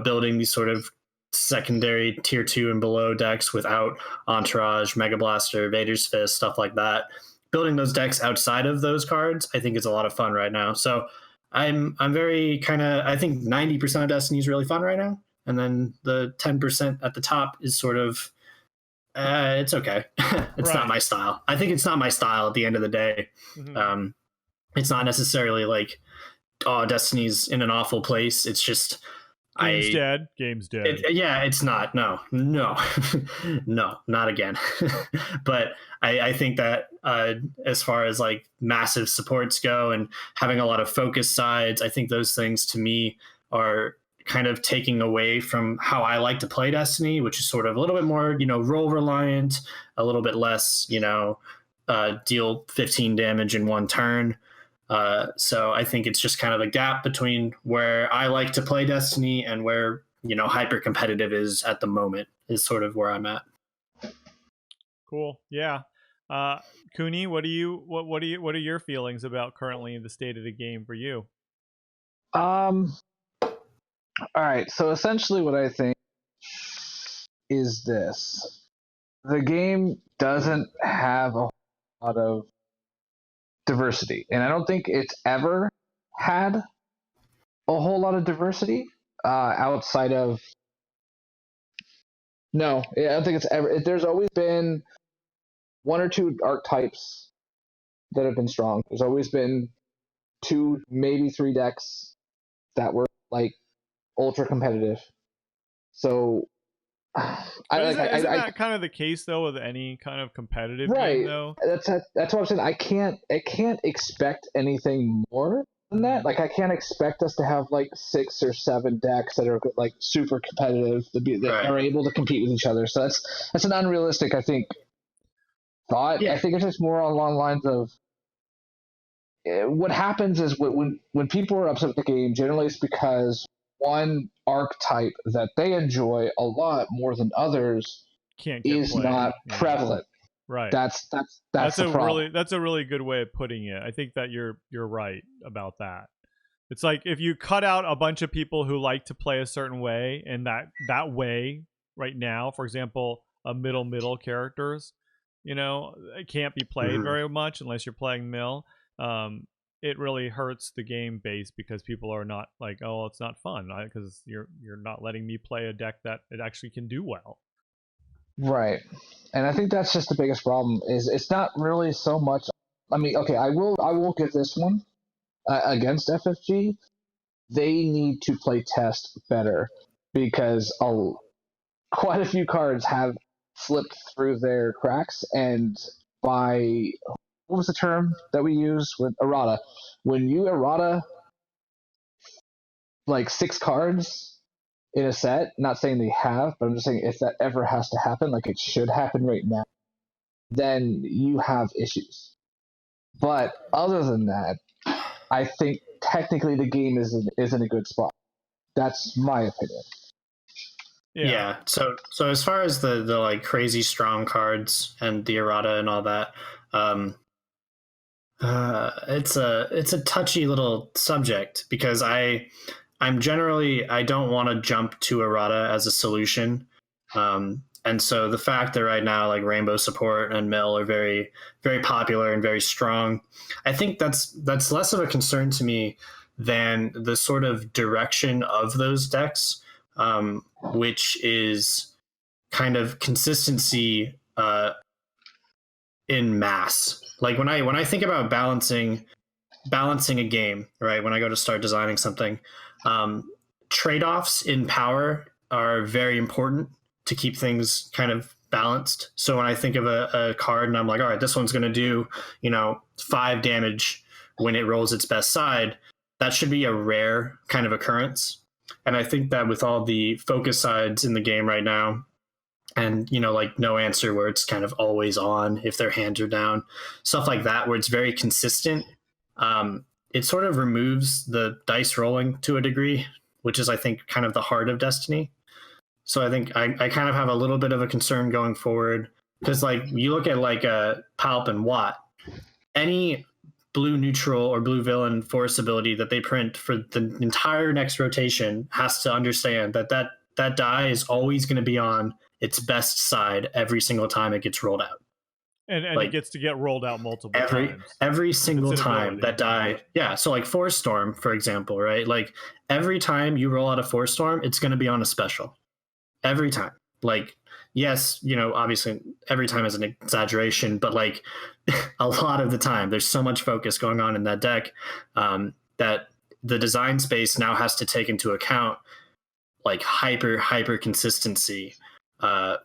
building these sort of secondary tier 2 and below decks without Entourage, Mega Blaster, Vader's Fist, stuff like that. Building those decks outside of those cards, I think is a lot of fun right now. So I'm very I think 90% of Destiny is really fun right now. And then the 10% at the top is sort of, it's okay. It's not my style. I think it's not my style at the end of the day. Mm-hmm. It's not necessarily like, Destiny's in an awful place. It's just Game's dead. It's not. No, no, not again. But I think that as far as like massive supports go and having a lot of focus sides, I think those things to me are kind of taking away from how I like to play Destiny, which is sort of a little bit more, roll reliant, a little bit less, deal 15 damage in one turn. So I think it's just kind of a gap between where I like to play Destiny and where, hyper competitive is at the moment is sort of where I'm at. Cool. Yeah. Kuni, what are your feelings about currently the state of the game for you? All right. So essentially what I think is this. The game doesn't have a lot of diversity, and I don't think it's ever had a whole lot of diversity outside of no, I don't think it's ever. There's always been one or two archetypes that have been strong. There's always been 2, maybe 3 decks that were like ultra competitive. So isn't that kind of the case though with any kind of competitive game though? That's what I'm saying. I can't expect anything more than that. Like I can't expect us to have like 6 or 7 decks that are like super competitive that are able to compete with each other. So that's an unrealistic, I think, thought. Yeah. I think it's just more along the lines of what happens is when people are upset with the game, generally it's because one archetype that they enjoy a lot more than others is not prevalent. Right. That's the problem. That's a really good way of putting it. I think that you're right about that. It's like if you cut out a bunch of people who like to play a certain way, and that way right now, for example, middle characters, it can't be played very much unless you're playing mill. It really hurts the game base because people are not like, oh, it's not fun because you're not letting me play a deck that it actually can do well. Right. And I think that's just the biggest problem is it's not really so much. I mean, okay, I will give this one against FFG. They need to play test better because quite a few cards have slipped through their cracks, and by what was the term that we used with errata? When you errata like 6 cards in a set, not saying they have, but I'm just saying if that ever has to happen, like it should happen right now, then you have issues. But other than that, I think technically the game is in a good spot. That's my opinion. Yeah. So as far as the like crazy strong cards and the errata and all that, it's a touchy little subject because I'm generally, I don't want to jump to errata as a solution. And so the fact that right now like Rainbow Support and Mill are very, very popular and very strong, I think that's less of a concern to me than the sort of direction of those decks, which is kind of consistency in mass. Like when I think about balancing a game, right? When I go to start designing something, trade-offs in power are very important to keep things kind of balanced. So when I think of a card and I'm like, all right, this one's going to do, 5 damage when it rolls its best side, that should be a rare kind of occurrence. And I think that with all the focus sides in the game right now, and like no answer where it's kind of always on if their hands are down, stuff like that where it's very consistent, it sort of removes the dice rolling to a degree, which is I think kind of the heart of Destiny. So I think I kind of have a little bit of a concern going forward because like you look at like Palp and Watt, any blue neutral or blue villain force ability that they print for the entire next rotation has to understand that die is always going to be on its best side every single time it gets rolled out. And like, it gets to get rolled out multiple times. Every single time that die. Yeah. So like Force Storm, for example, right? Like every time you roll out a Force Storm, it's going to be on a special. Every time. Like, yes, obviously every time is an exaggeration, but like a lot of the time there's so much focus going on in that deck that the design space now has to take into account like hyper consistency,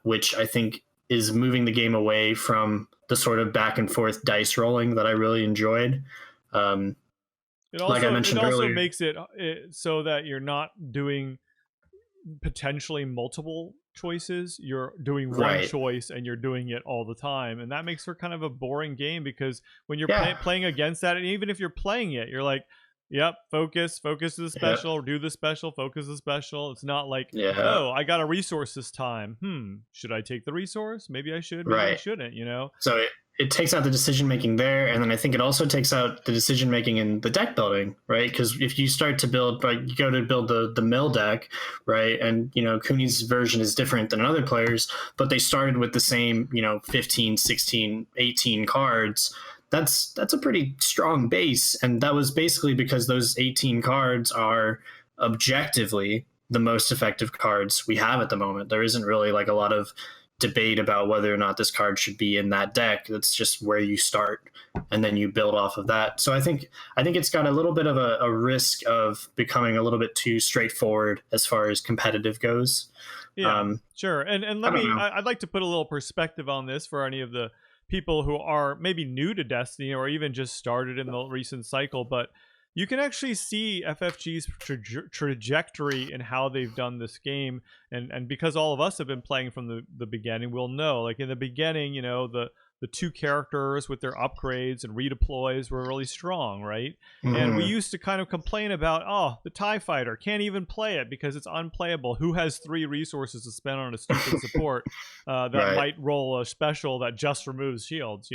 which I think is moving the game away from the sort of back and forth dice rolling that I really enjoyed. Like I mentioned earlier, makes it so that you're not doing potentially multiple choices. You're doing one Right. choice and you're doing it all the time, and that makes for kind of a boring game, because when you're Yeah. playing against that, and even if you're playing it, you're like, yep, focus to the special, do the special, focus the special. It's not like, Yeah. oh, I got a resource this time. Should I take the resource? Maybe I should, maybe I Right. shouldn't, you know? So it takes out the decision making there, and then I think it also takes out the decision making in the deck building, right? Because if you start to build, like you go to build the mill deck, right, and you know Kuni's version is different than other players, but they started with the same 15, 16, 18 cards. That's a pretty strong base, and that was basically because those 18 cards are objectively the most effective cards we have at the moment. There isn't really like a lot of debate about whether or not this card should be in that deck. That's just where you start, and then you build off of that. So I think it's got a little bit of a risk of becoming a little bit too straightforward as far as competitive goes. Yeah, sure. And I'd like to put a little perspective on this for any of the people who are maybe new to Destiny or even just started in the recent cycle, but you can actually see FFG's trajectory in how they've done this game, and because all of us have been playing from the beginning, we'll know. Like in the beginning, the two characters with their upgrades and redeploys were really strong, right? Mm-hmm. And we used to kind of complain about, the TIE Fighter, can't even play it because it's unplayable. Who has 3 resources to spend on a stupid support that might roll a special that just removes shields,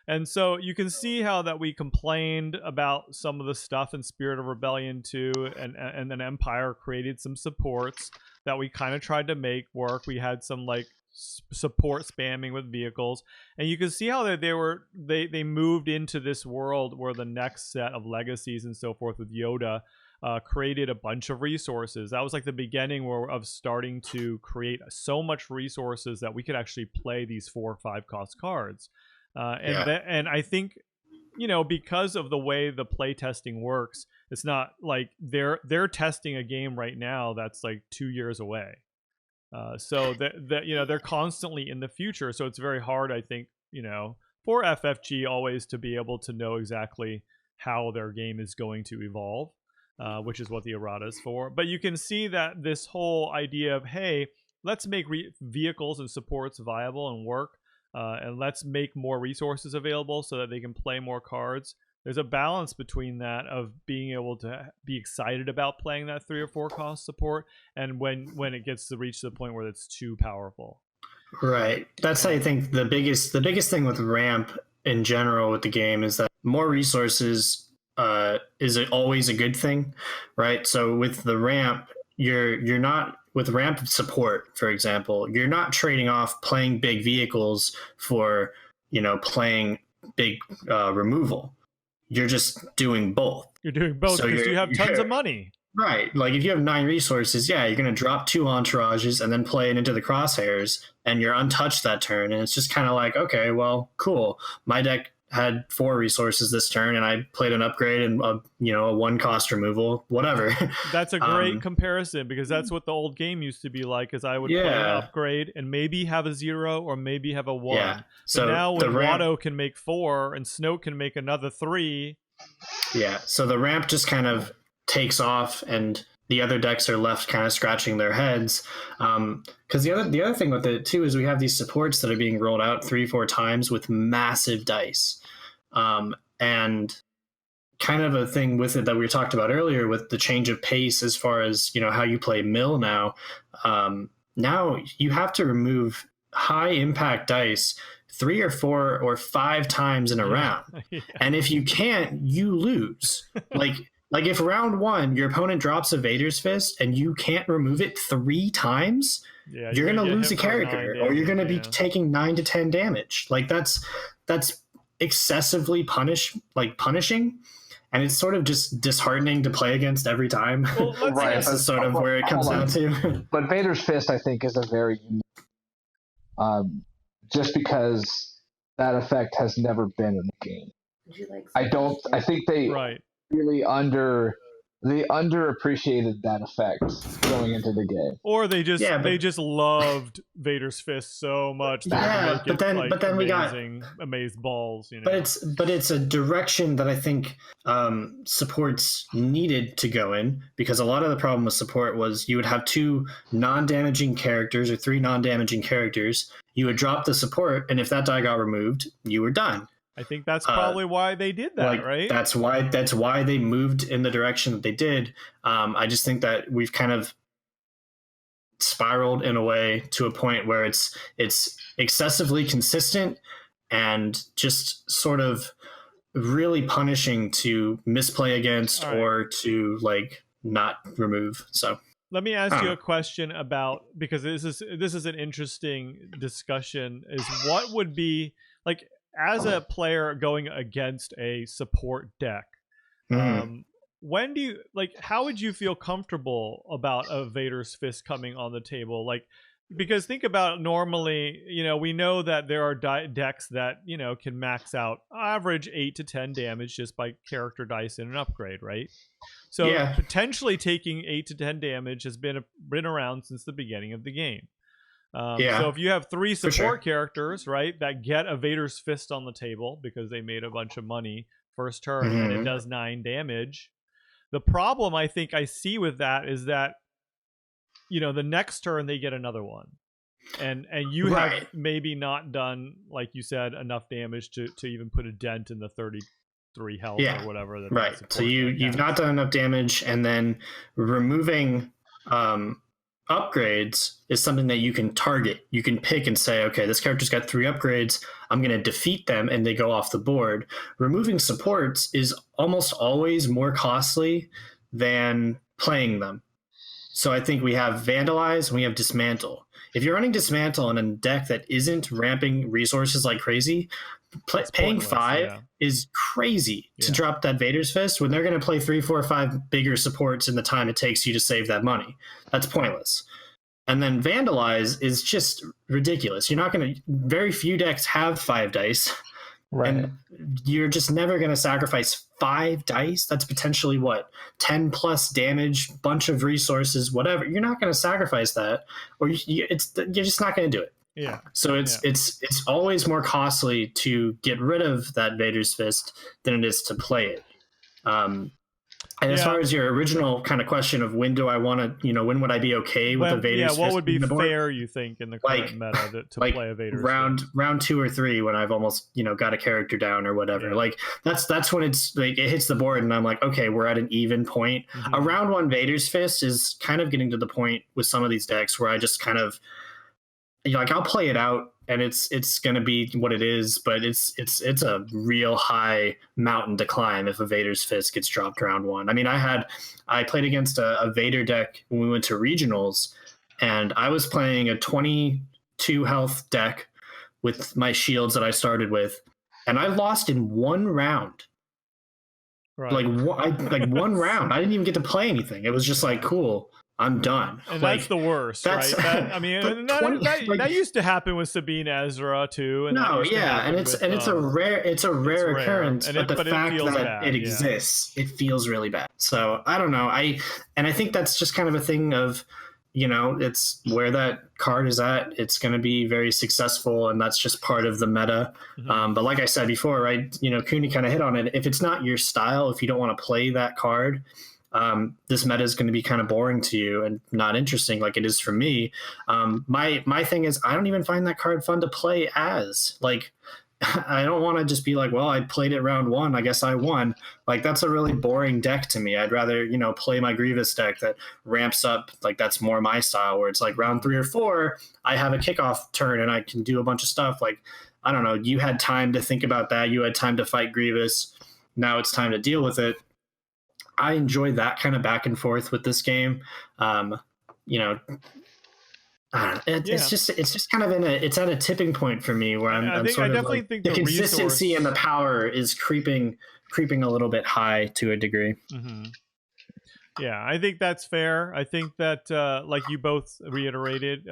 And so you can see how that we complained about some of the stuff in Spirit of Rebellion 2, and then Empire created some supports that we kind of tried to make work. We had some like support spamming with vehicles, and you can see how they moved into this world where the next set of legacies and so forth with Yoda created a bunch of resources. That was like the beginning of starting to create so much resources that we could actually play these 4 or 5 cost cards. And I think, because of the way the play testing works, it's not like they're testing a game right now that's like 2 years away. So they're constantly in the future. So it's very hard, I think, for FFG always to be able to know exactly how their game is going to evolve, which is what the errata is for. But you can see that this whole idea of, hey, let's make vehicles and supports viable and work. And let's make more resources available so that they can play more cards. There's a balance between that of being able to be excited about playing that 3 or 4 cost support, and when it gets to reach the point where it's too powerful. Right. That's I think the biggest thing with ramp in general with the game is that more resources is always a good thing, right? So with the ramp, you're not, with ramp support, for example, you're not trading off playing big vehicles for, playing big removal. You're just doing both. You're doing both because you have tons of money. Right. Like if you have 9 resources, you're going to drop 2 entourages and then play it into the crosshairs, and you're untouched that turn. And it's just kind of like, okay, well, cool. My deck had 4 resources this turn, and I played an upgrade and a 1 cost removal, whatever. That's a great comparison, because that's what the old game used to be like. Is I would play an upgrade and maybe have a 0 or maybe have a 1. Yeah. So now when Watto can make 4 and Snoke can make another 3. Yeah. So the ramp just kind of takes off, and the other decks are left kind of scratching their heads. Because the other thing with it too is we have these supports that are being rolled out 3-4 times with massive dice, and kind of a thing with it that we talked about earlier with the change of pace as far as how you play mill now. Now you have to remove high impact dice 3 or 4 or 5 times in a round, and if you can't, you lose. Like if round 1 your opponent drops a Vader's Fist and you can't remove it 3 times, you're going to lose a character, or you're going to be taking 9 to 10 damage. Like that's excessively punishing, and it's sort of just disheartening to play against every time. Well, right, that's sort of where it comes down to. But Vader's Fist, I think, is a very unique, just because that effect has never been in the game. I think they really they underappreciated that effect going into the game. Or they just Yeah, but- they just loved Vader's fist so much they had to Yeah, make but it then- like but then we got- amazed balls, you know. But it's a direction that I think supports needed to go in, because a lot of the problem with support was you would have 2 non-damaging characters or 3 non-damaging characters. You would drop the support, and if that die got removed, you were done. I think that's probably why they did that, right? That's why they moved in the direction that they did. I just think that we've kind of spiraled in a way to a point where it's excessively consistent and just sort of really punishing to misplay against or to like not remove. So let me ask you a question about, because this is an interesting discussion, is what would be like, as a player going against a support deck, when do you like, how would you feel comfortable about a Vader's Fist coming on the table? Like, because think about, normally, you know, we know that there are decks that, you know, can max out average 8 to 10 damage just by character dice in an upgrade, right? So potentially taking 8 to 10 damage has been around since the beginning of the game. So if you have 3 support characters, right, that get a Vader's Fist on the table because they made a bunch of money first turn and it does 9 damage, the problem I think I see with that is that, you know, the next turn they get another one, and you have maybe not done, like you said, enough damage to even put a dent in the 33 health or whatever. That So you've not done enough damage, and then removing upgrades is something that you can target. You can pick and say, okay, this character's got 3 upgrades. I'm going to defeat them, and they go off the board. Removing supports is almost always more costly than playing them. So I think we have Vandalize and we have Dismantle. If you're running Dismantle in a deck that isn't ramping resources like crazy, paying 5 is crazy to drop that Vader's Fist when they're going to play 3, 4, 5 bigger supports in the time it takes you to save that money. That's pointless. And then Vandalize is just ridiculous. You're not going to, very few decks have 5 dice. Right. And you're just never going to sacrifice 5 dice. That's potentially 10 plus damage, bunch of resources, whatever. You're not going to sacrifice that, or you're just not going to do it. Yeah. So it's always more costly to get rid of that Vader's Fist than it is to play it. And as far as your original kind of question of when do I want to, when would I be okay with a Vader's Fist? What would be fair, you think, in the current meta to play a Vader's Fist? Round 2 or 3, when I've almost, got a character down or whatever. Yeah. Like that's when it's like it hits the board and I'm like, okay, we're at an even point. A round 1 Vader's Fist is kind of getting to the point with some of these decks where I just kind of, I'll play it out and it's going to be what it is, but it's a real high mountain to climb if a Vader's Fist gets dropped round 1. I mean, I played against a Vader deck when we went to regionals, and I was playing a 22 health deck with my shields that I started with, and I lost in 1 round. Right. Like one round. I didn't even get to play anything. It was just like, cool, I'm done. And that's the worst, right? That used to happen with Sabine Ezra too. And it's a rare occurrence. But the fact that it exists, it feels really bad. So I don't know. I think that's just kind of a thing of, it's where that card is at. It's going to be very successful, and that's just part of the meta. But like I said before, right? Kuni kind of hit on it. If it's not your style, if you don't want to play that card, this meta is going to be kind of boring to you and not interesting like it is for me. My thing is, I don't even find that card fun to play as. Like, I don't want to just be like, well, I played it round 1, I guess I won. Like, that's a really boring deck to me. I'd rather, play my Grievous deck that ramps up. Like, that's more my style, where it's like round 3 or 4, I have a kickoff turn and I can do a bunch of stuff. Like, I don't know, you had time to think about that. You had time to fight Grievous. Now it's time to deal with it. I enjoy that kind of back and forth with this game. It's just kind of it's at a tipping point for me where I definitely think the consistency and the power is creeping a little bit high to a degree. Yeah, I think that's fair. I think that like you both reiterated,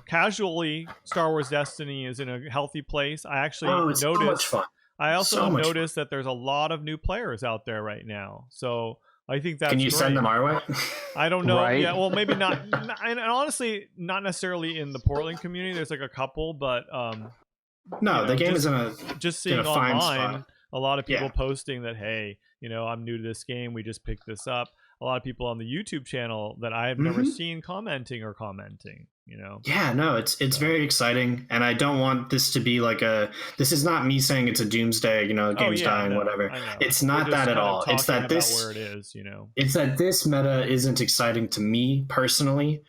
casually Star Wars Destiny is in a healthy place. I actually noticed. So much fun. I also noticed that there's a lot of new players out there right now. So I think that's Can you great. send them our way? I don't know. Right? Yeah, well, maybe not. And honestly, not necessarily in the Portland community. There's like a couple, but No, the game just, is in a just seeing in a fine online spot. a lot of people Yeah. posting that, hey, I'm new to this game. We just picked this up. A lot of people on the YouTube channel that I have never seen commenting. Yeah, no, it's very exciting, and I don't want this to be like this is not me saying it's a doomsday, the game's dying, whatever. It's not that at all. It's that this where it is, It's that this meta isn't exciting to me personally.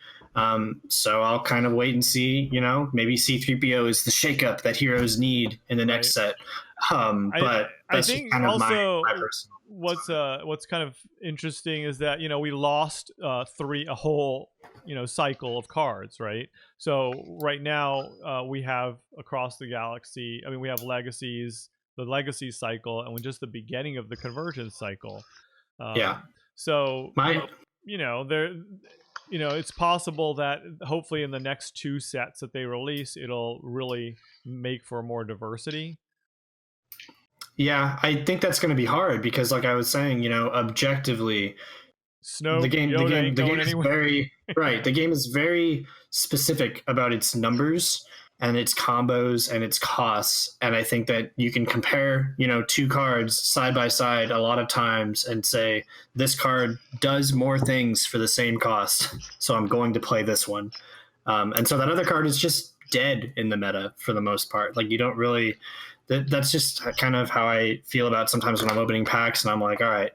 So I'll kind of wait and see, maybe C-3PO is the shakeup that heroes need in the next set. But that's I think kind of also my personal. What's kind of interesting is that we lost a whole cycle of cards, right? So right now we have across the galaxy. I mean, we have legacies, the legacy cycle, and we're just the beginning of the convergence cycle. So there. It's possible that hopefully in the next 2 sets that they release, it'll really make for more diversity. Yeah, I think that's going to be hard because, like I was saying, objectively, the game is very right. The game is very specific about its numbers and its combos and its costs, and I think that you can compare, 2 cards side by side a lot of times and say this card does more things for the same cost, so I'm going to play this one, and so that other card is just dead in the meta for the most part. Like you don't really. That's just kind of how I feel about sometimes when I'm opening packs and I'm like, all right,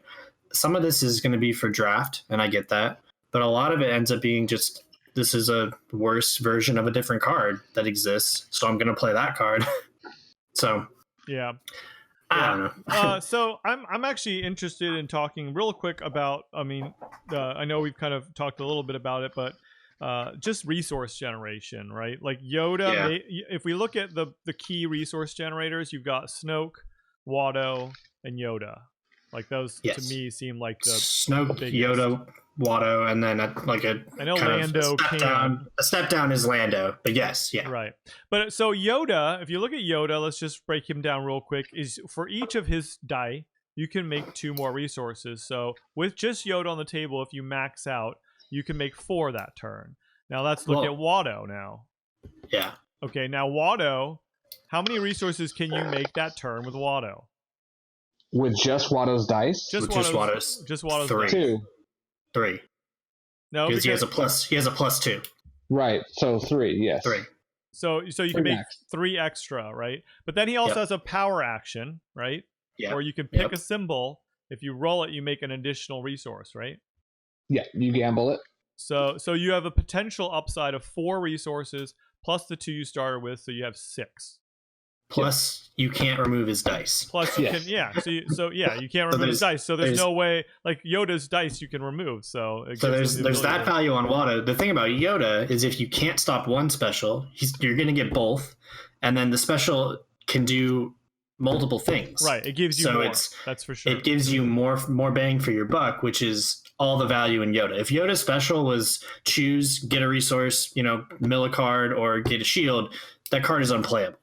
some of this is going to be for draft, and I get that, but a lot of it ends up being just this is a worse version of a different card that exists, so I'm going to play that card. So yeah, I don't know. So I'm actually interested in talking real quick about. I mean, I know we've kind of talked a little bit about it, but just resource generation, right? Like Yoda, if we look at the key resource generators, you've got Snoke, Watto, and Yoda. Like those to me seem like the Snoke, biggest. Yoda, Watto, and then I know Lando a step down is Lando, but yes, yeah. Right. But so Yoda, if you look at Yoda, let's just break him down real quick, is for each of his die, you can make 2 more resources. So with just Yoda on the table, if you max out, you can make 4 that turn. Now let's look at Watto now. Yeah. Okay, now Watto, how many resources can you make that turn with Watto? With just Watto's dice? Just Watto's 3. dice. 3. No, because he has a +2. Right. So 3, yes. 3. So you can make 3 extra, right? But then he also has a power action, right? Yeah. Or you can pick a symbol. If you roll it, you make an additional resource, right? Yeah, you gamble it. So you have a potential upside of 4 resources plus the 2 you started with, so you have 6. Plus, you can't remove his dice. Plus, you can, you can't remove his dice. So there's no way, like Yoda's dice, you can remove. So there's that value on Watto. The thing about Yoda is if you can't stop one special, you're going to get both, and then the special can do multiple things. Right. It gives you more. That's for sure. It gives you more bang for your buck, which is all the value in Yoda. If Yoda's special was choose, get a resource, mill a card, or get a shield, that card is unplayable.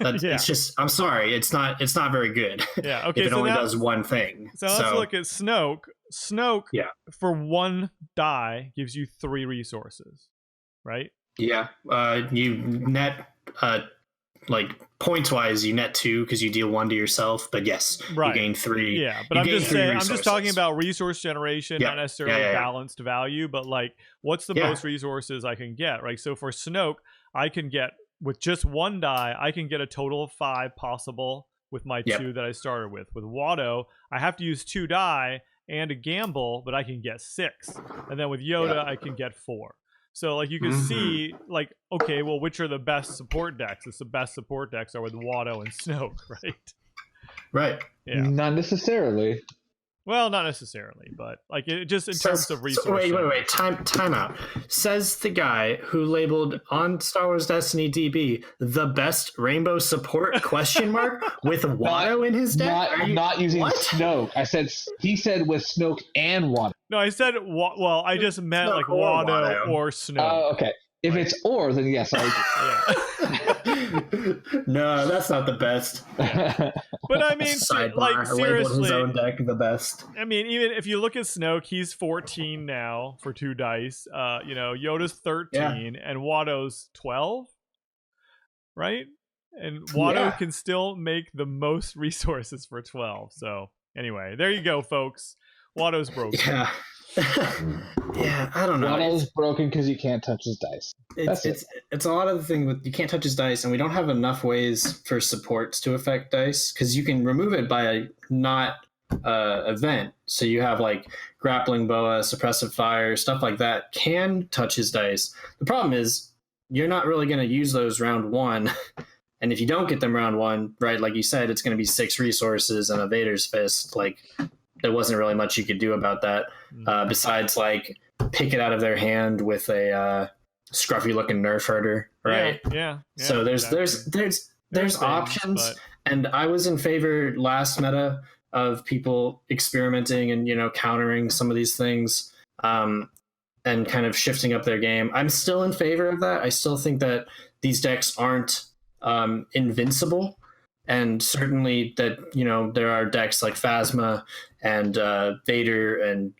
It's just, I'm sorry, it's not very good. Yeah. Okay. If it only does one thing. So let's look at Snoke. Snoke, for 1 die, gives you 3 resources, right? Yeah. You net like points wise, you net 2 because you deal 1 to yourself. But yes, you gain 3. Yeah, but I'm just talking about resource generation, not necessarily balanced value, but like what's the most resources I can get, right? So for Snoke, I can get with just 1 die, I can get a total of 5 possible with my 2 that I started with. With Watto, I have to use 2 die and a gamble, but I can get 6. And then with Yoda, I can get 4. So like you can see, like, okay, well, which are the best support decks? It's the best support decks are with Watto and Snoke, right? Right. Yeah. Not necessarily. Well, not necessarily, but like it just in terms of resources. Wait. Time out. Says the guy who labeled on Star Wars Destiny DB the best rainbow support ? With Watto in his deck. Not using Snoke. He said with Snoke and Watto. No, I said I just meant Snoke like Watto or Snoke. Oh, okay. If it's or, then yes, I agree. No, that's not the best. But I mean, Sidebar, like labeled seriously, his own deck the best. I mean, even if you look at Snoke, he's 14 now for 2 dice. Yoda's 13 and Watto's 12, right? And Watto can still make the most resources for 12. So anyway, there you go, folks. Watto's broken. Yeah. Yeah, I don't know. Watto's broken because you can't touch his dice. It's a lot of the thing with you can't touch his dice, and we don't have enough ways for supports to affect dice because you can remove it by a not event. So you have like grappling boa, suppressive fire, stuff like that can touch his dice. The problem is you're not really going to use those round one. And if you don't get them round one, right, like you said, it's going to be 6 resources and a Vader's Fist. Like, there wasn't really much you could do about that besides, like, pick it out of their hand with a scruffy-looking Nerf herder, right? Yeah. So there's things, options, and I was in favor last meta of people experimenting and, countering some of these things and kind of shifting up their game. I'm still in favor of that. I still think that these decks aren't invincible, and certainly that there are decks like Phasma and Vader and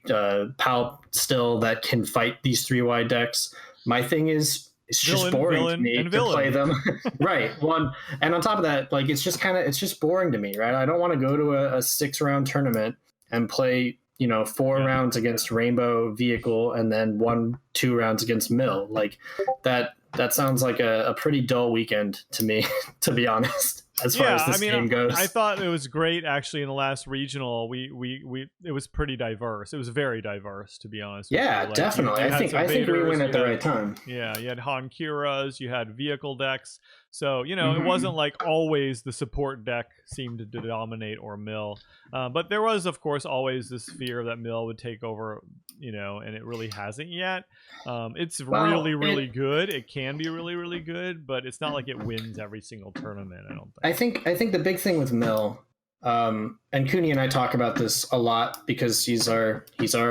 Palp still that can fight these 3-wide decks. My thing is it's just boring to me to play them. Right. One, and on top of that, like it's just boring to me, right? I don't want to go to a 6-round tournament and play 4 rounds against Rainbow Vehicle and then 1-2 rounds against Mill. Like that sounds like a pretty dull weekend to me, to be honest, as far as this game goes. I thought it was great actually in the last regional. It was pretty diverse. It was very diverse, to be honest. Yeah, definitely. I think we went at the right time. Yeah, you had Han Kiras, you had vehicle decks. So, it wasn't like always the support deck seemed to dominate or Mill. But there was, of course, always this fear that Mill would take over, and it really hasn't yet. It's really good. It can be really, really good, but it's not like it wins every single tournament, I don't think. I think the big thing with Mill, and Kuni and I talk about this a lot because he's our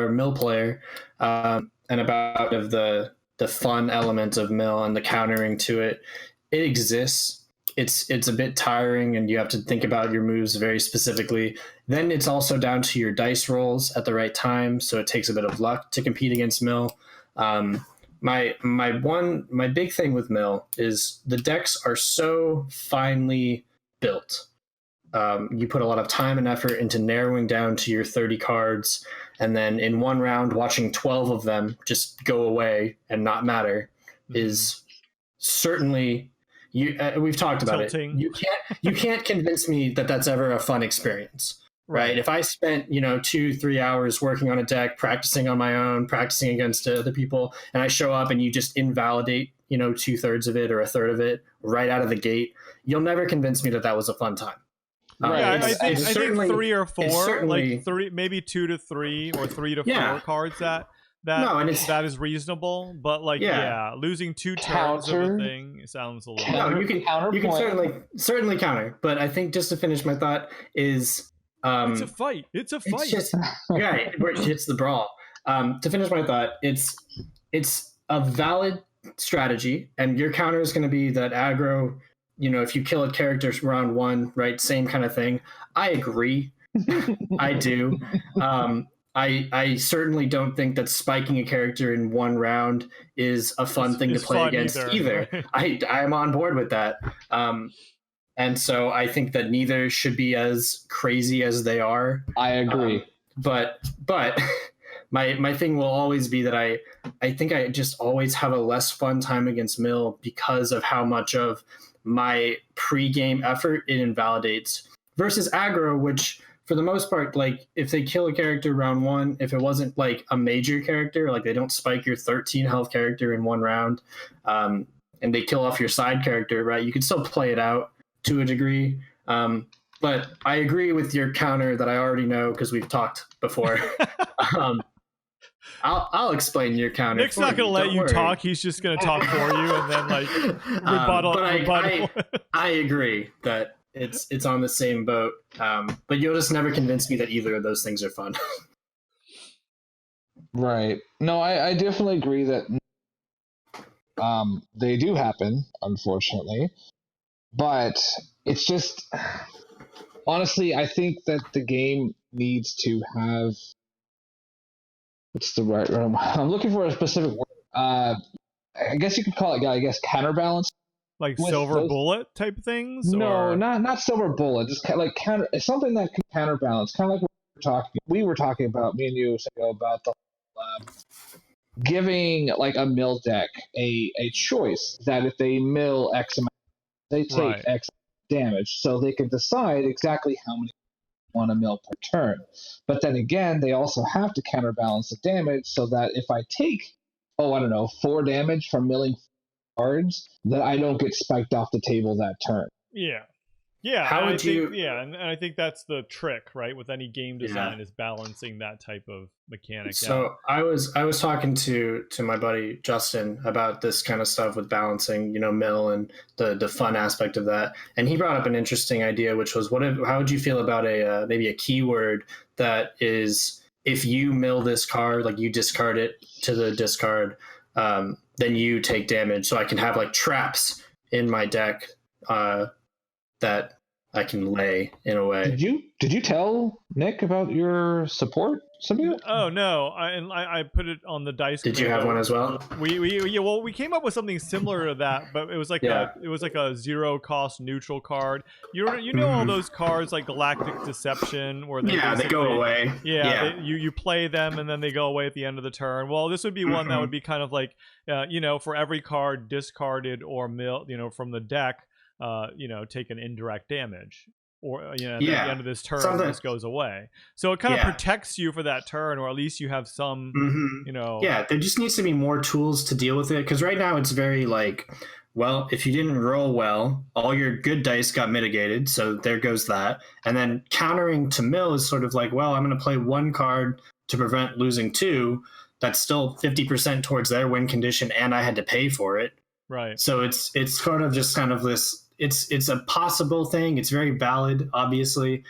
Mill player, and about of the fun element of Mill and the countering to it. It exists. It's a bit tiring, and you have to think about your moves very specifically. Then it's also down to your dice rolls at the right time, so it takes a bit of luck to compete against Mill. My big thing with Mill is the decks are so finely built. You put a lot of time and effort into narrowing down to your 30 cards, and then in one round, watching 12 of them just go away and not matter is certainly. We've talked about Tilting. it. You can't convince me that that's ever a fun experience, right? If I spent 2-3 hours working on a deck, practicing on my own, practicing against other people, and I show up and you just invalidate 2/3 of it or a third of it right out of the gate, you'll never convince me that was a fun time. I think 3 or 4, like 3, maybe 2 to 3 or 3 to 4 cards that is reasonable, but losing 2 turns of a thing sounds a little. No, you can certainly counter, but I think just to finish my thought is it's a fight. It's just it's the brawl. To finish my thought, it's a valid strategy, and your counter is going to be that aggro. If you kill a character round 1, right, same kind of thing. I agree. I do. I certainly don't think that spiking a character in 1 round is a fun thing to play against either. I'm on board with that. And so I think that neither should be as crazy as they are. I agree. But my thing will always be that I think I just always have a less fun time against Mill because of how much of my pre-game effort it invalidates versus aggro, which for the most part, like if they kill a character round 1, if it wasn't like a major character, like they don't spike your 13 health character in 1 round, and they kill off your side character, right? You can still play it out to a degree. But I agree with your counter that I already know because we've talked before. I'll explain your counter. Nick's not going to let you talk. He's just going to talk for you and then like rebuttal. I agree that it's on the same boat. But you'll just never convince me that either of those things are fun. Right. No, I definitely agree that they do happen, unfortunately. but it's just honestly, I think that the game needs to have what's the right word? I'm looking for a specific word. I guess you could call it, I guess, counterbalance. Like silver bullet type things? No, or? not silver bullet. Just like something that can counterbalance. Kind of like we were talking about, me and you, about the giving like a mill deck a choice that if they mill X amount, they take X damage, so they can decide exactly how many they want to mill per turn. But then again, they also have to counterbalance the damage so that if I take, I don't know, 4 damage from milling cards, that I don't get spiked off the table that turn. Yeah, how would you? Yeah, and I think that's the trick, right? With any game design, is balancing that type of mechanic. So I was talking to my buddy Justin about this kind of stuff with balancing, mill and the fun aspect of that, and he brought up an interesting idea, which was how would you feel about maybe a keyword that is, if you mill this card, like you discard it to the discard, then you take damage. So I can have like traps in my deck that I can lay in a way. Did you tell Nick about your support, Symbio? Oh no, I put it on the dice. Did you have one as well? We came up with something similar to that, but it was like a 0 cost neutral card. You know all those cards like Galactic Deception, where they go away. You play them and then they go away at the end of the turn. Well, this would be one that would be kind of like for every card discarded or mill from the deck, take an indirect damage, or at the end of this turn, this goes away. So it kind of protects you for that turn, or at least you have some, there just needs to be more tools to deal with it, because right now it's very like, well, if you didn't roll well, all your good dice got mitigated, so there goes that. And then countering to mill is sort of like, well, I'm going to play 1 card to prevent losing 2. That's still 50% towards their win condition, and I had to pay for it. Right. So it's sort of just kind of this. It's a possible thing. It's very valid, obviously.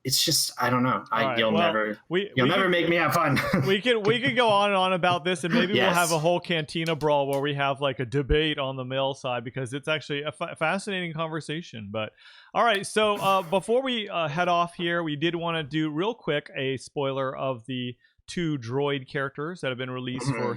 It's just, I don't know. You'll never make me have fun. we could go on and on about this, and maybe we'll have a whole Cantina Brawl where we have like a debate on the mill side, because it's actually a fascinating conversation. But all right, so before we head off here, we did want to do real quick a spoiler of the 2 droid characters that have been released for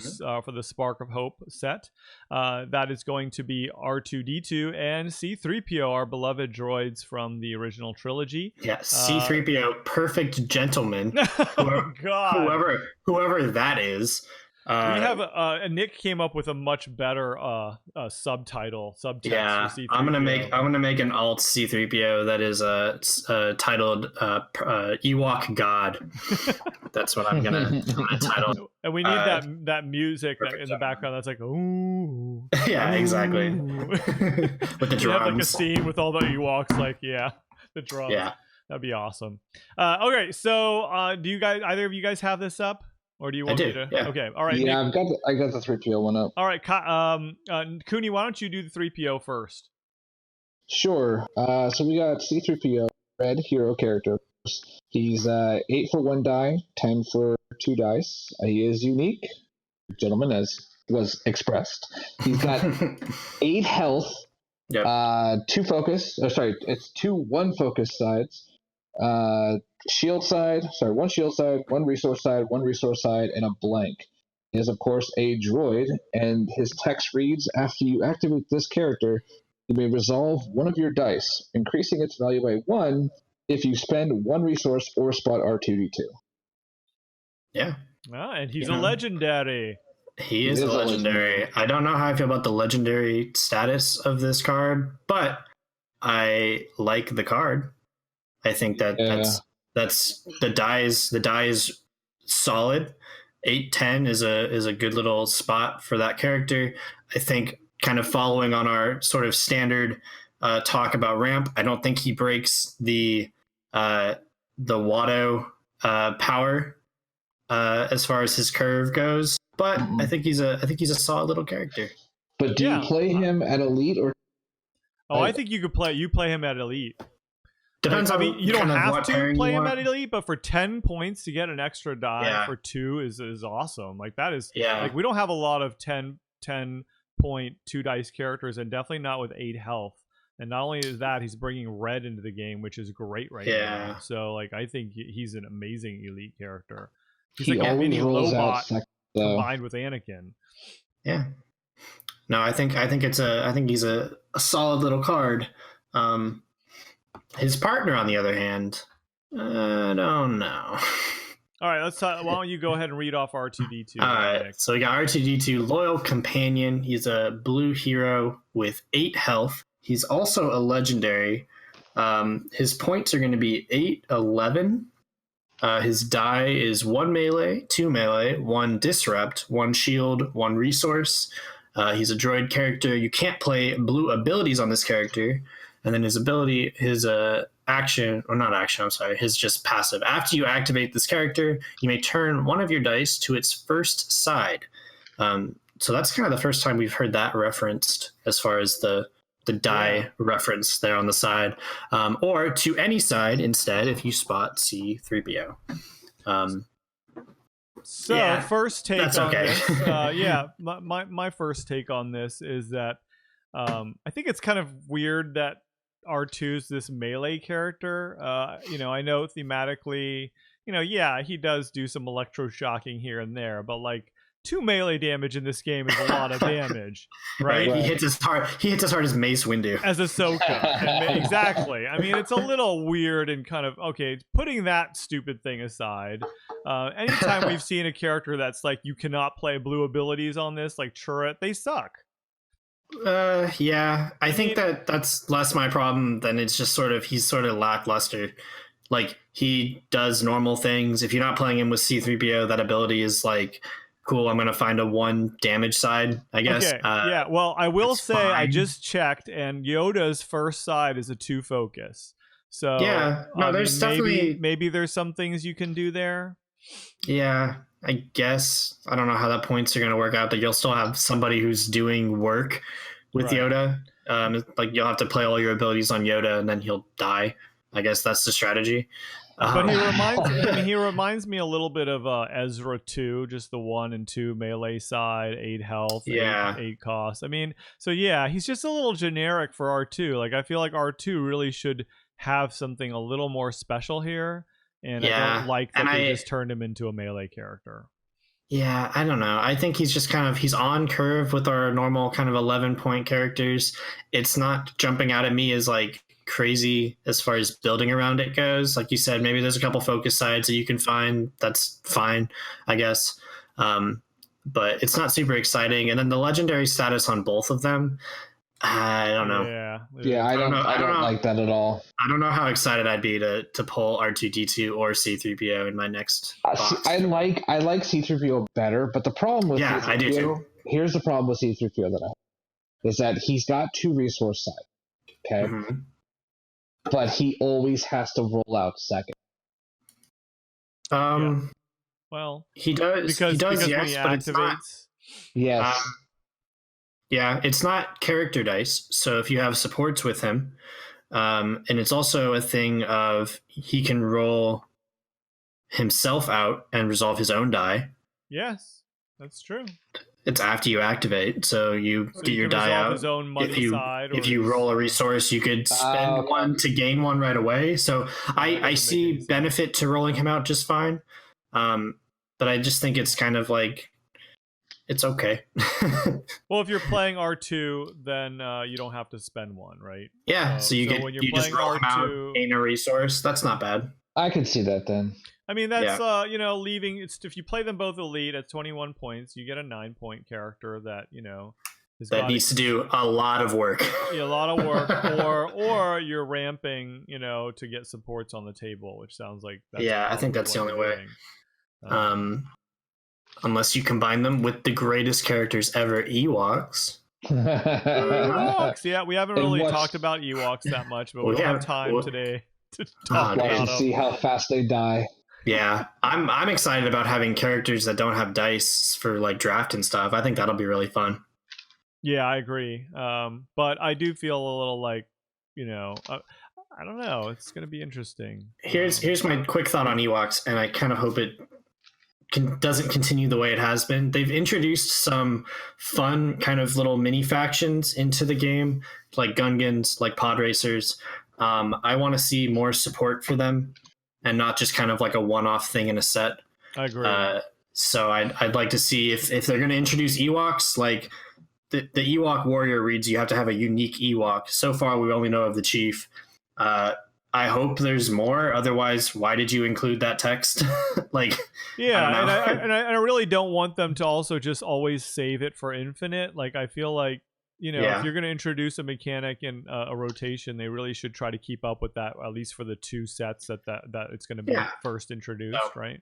the Spark of Hope set. That is going to be R2-D2 and C-3PO, our beloved droids from the original trilogy. Yeah, C-3PO, perfect gentleman. Oh, God. Whoever that is. We have Nick came up with a much better subtext for C-3PO. I'm gonna make an alt C-3PO that is titled Ewok God. That's what I'm gonna title. And we need that music in the background that's like, ooh. Yeah, exactly. Ooh. With the drums. You have like a scene with all the Ewoks, like, the drums. Yeah, that'd be awesome. Okay, so do you guys, either of you guys have this up? Or do you want me to? Yeah. Okay. All right. Yeah, I got the 3PO one up. All right. Kuni, why don't you do the 3PO first? Sure. So we got C-3PO, red hero character. He's 8 for 1 die, 10 for 2 dice. He is unique, gentlemen, as was expressed. He's got 8 health, 2 focus. It's 2 1 focus sides. Shield side, 1 shield side, 1 resource side, 1 resource side, and a blank. He is, of course, a droid, and his text reads, after you activate this character, you may resolve 1 of your dice, increasing its value by 1 if you spend 1 resource or spot R2-D2. Yeah. And he's a legendary. He is a legendary. I don't know how I feel about the legendary status of this card, but I like the card. I think that's the die is solid. 8-10 is a good little spot for that character. I think, kind of following on our sort of standard talk about ramp, I don't think he breaks the Watto power as far as his curve goes, but I think he's a solid little character. But do you play him at elite or? I think you play him at elite. Depends on. You don't have to play him at elite, but for 10 points to get an extra die for 2 is awesome. Like, that is like, we don't have a lot of 10 point 2 dice characters, and definitely not with 8 health. And not only is that, he's bringing red into the game, which is great right now. So like, I think he's an amazing elite character. He's like a mini Lobot combined with Anakin. Yeah. No, I think he's a solid little card. His partner, on the other hand, I don't know. All right, let's talk. Why don't you go ahead and read off R2D2? All right, so we got R2D2, Loyal Companion. He's a blue hero with 8 health. He's also a legendary. His points are going to be 8, 11. His die is 1 melee, 2 melee, 1 disrupt, 1 shield, 1 resource. He's a droid character. You can't play blue abilities on this character. And then his ability, his action, or not action, I'm sorry, his just passive. After you activate this character, you may turn one of your dice to its first side. So that's kind of the first time we've heard that referenced as far as the die reference there on the side. Or to any side instead if you spot C3PO. First take on this. My first take on this is that I think it's kind of weird that R2's this melee character. I know thematically, he does do some electroshocking here and there, but like 2 melee damage in this game is a lot of damage, right? He hits as hard as Mace Windu. As Ahsoka. Exactly. I mean, it's a little weird and kind of, okay, putting that stupid thing aside, anytime we've seen a character that's like, you cannot play blue abilities on this, like Chirrut, they suck. I think that's less my problem than it's just he's sort of lackluster. Like, he does normal things. If you're not playing him with C3PO, that ability is like, cool, I'm gonna find a 1 damage side, I guess. Okay. Well, I will say fine. I just checked, and Yoda's first side is a 2 focus. So there's definitely maybe there's some things you can do there. Yeah, I guess. I don't know how that points are going to work out, but you'll still have somebody who's doing work with Yoda. Like, you'll have to play all your abilities on Yoda, and then he'll die. I guess that's the strategy. But he reminds me a little bit of Ezra 2, just the 1 and 2 melee side, 8 health, 8 cost. I mean, so he's just a little generic for R2. Like, I feel like R2 really should have something a little more special here. And I don't like that they just turned him into a melee character. Yeah, I don't know. I think he's just he's on curve with our normal kind of 11-point characters. It's not jumping out at me as like crazy as far as building around it goes. Like you said, maybe there's a couple focus sides that you can find. That's fine, I guess. But it's not super exciting. And then the legendary status on both of them, I don't know. I don't like that at all. I don't know how excited I'd be to pull R2D2 or C3PO in my next box. I like C3PO better, but the problem with C3PO, I do too. Here's the problem with C3PO that I have, is that he's got 2 resource sides, okay? Mm-hmm. But he always has to roll out second. Well, he does. Because yes, when he but it's not. Yes. It's not character dice. So if you have supports with him, and it's also a thing of he can roll himself out and resolve his own die. Yes, that's true. It's after you activate, so you get your die out. His own money if you roll a resource, you could spend 1 to gain 1 right away. So I see benefit to rolling him out just fine, but I just think it's kind of like, it's okay. Well, if you're playing R2, then you don't have to spend 1, right? Yeah, so you just roll him out, gain a resource. That's not bad. I can see that then. I mean, that's leaving. If you play them both elite at 21 points, you get a 9-point character that needs to do a lot of work. A lot of work, or you're ramping, to get supports on the table, which sounds like I think that's the only way. Unless you combine them with the greatest characters ever, Ewoks. Ewoks, yeah, we haven't really talked about Ewoks that much, but we don't have time today to talk about them. See how fast they die. Yeah, I'm excited about having characters that don't have dice for like draft and stuff. I think that'll be really fun. Yeah, I agree. But I do feel a little like, I don't know. It's going to be interesting. Here's my quick thought on Ewoks, and I kind of hope it doesn't continue the way it has been. They've introduced some fun kind of little mini factions into the game, like Gungans, like pod racers. I want to see more support for them and not just kind of like a one-off thing in a set. I agree. So I'd like to see if they're going to introduce Ewoks, like the Ewok warrior reads you have to have a unique Ewok. So far, we only know of the chief. I hope there's more. Otherwise, why did you include that text? Like, yeah, I really don't want them to also just always save it for infinite. Like, I feel like, you know, if you're going to introduce a mechanic in a rotation, they really should try to keep up with that, at least for the 2 sets that it's going to be first introduced, right?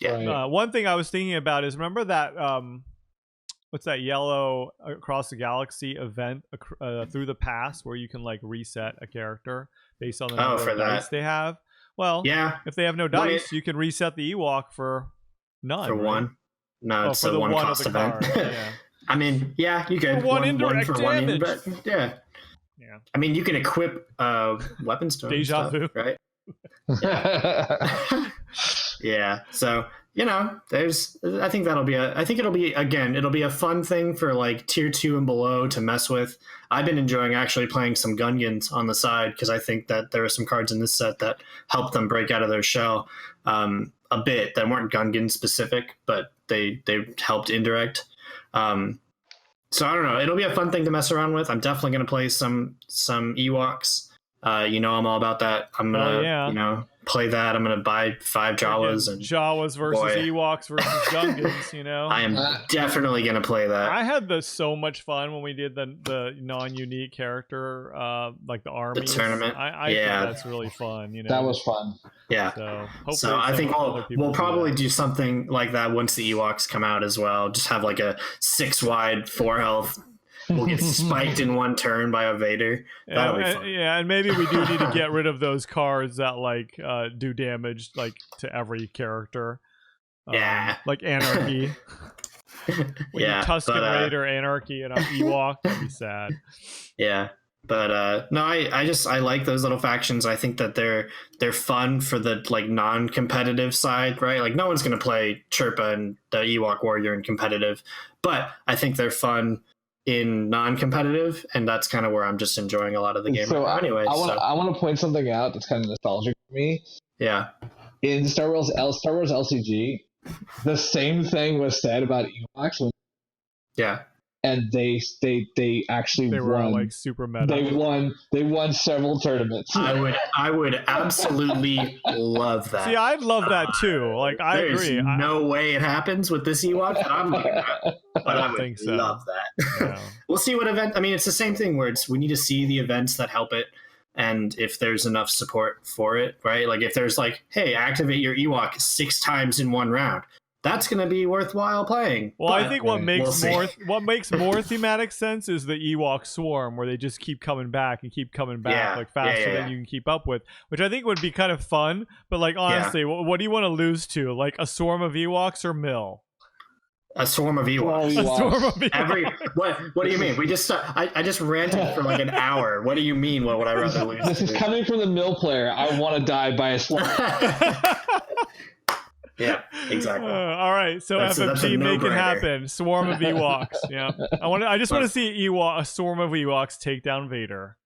Yeah. One thing I was thinking about is, remember that what's that yellow across the galaxy event through the past where you can like reset a character based on the number of dice they have? Well, if they have no dice, you can reset the Ewok for none. For one? No, it's for a the one one cost of the event. card. I mean, yeah, you could. For one indirect for damage. One yeah. I mean, you can equip weapons to Deja vu, right? Yeah. So, you know, I think it'll be a fun thing for like tier 2 and below to mess with. I've been enjoying actually playing some Gungans on the side because I think that there are some cards in this set that help them break out of their shell a bit that weren't Gungan specific, but they helped indirect. So I don't know. It'll be a fun thing to mess around with. I'm definitely going to play some Ewoks. You know, I'm all about that. I'm gonna, you know, play that. I'm gonna buy 5 Jawas and Jawas versus Ewoks versus Gungans. You know, I am definitely gonna play that. I had so much fun when we did the non-unique character, like the army tournament. I think that's really fun. You know, that was fun. Yeah. So I think we'll probably do something like that once the Ewoks come out as well. Just have like a 6 wide 4 health. We'll get spiked in one turn by a Vader. That'll be fun. Yeah, and maybe we do need to get rid of those cards that like do damage like to every character. Like Anarchy. When you Tusken Raider Anarchy and an Ewok, that'd be sad. Yeah. But no, I like those little factions. I think that they're fun for the like non-competitive side, right? Like no one's gonna play Chirpa and the Ewok Warrior in competitive, but I think they're fun in non-competitive, and that's kind of where I'm just enjoying a lot of the game. So anyway, I want to point something out that's kind of nostalgic for me. Yeah. In Star Wars LCG, the same thing was said about Ewoks. Yeah. And they actually were won. Like super meta. They won several tournaments. I would absolutely love that. See, I'd love that too. Like I agree. No way it happens with this Ewok. But I would love that. Yeah. We'll see what event. I mean, it's the same thing where we need to see the events that help it, and if there's enough support for it, right? Like if there's like, hey, activate your Ewok 6 times in one round. That's going to be worthwhile playing. Well, I think what makes more thematic sense is the Ewok swarm, where they just keep coming back like faster than you can keep up with, which I think would be kind of fun. But like honestly, what do you want to lose to? Like a swarm of Ewoks or Mill? A swarm of Ewoks. A swarm of Ewoks. What do you mean? I just ranted for like an hour. What do you mean? What would I rather lose? This is coming from the Mill player. I want to die by a swarm. Yeah, exactly. All right, so FFG, make it happen. Swarm of Ewoks. Yeah, I just want to see a swarm of Ewoks take down Vader.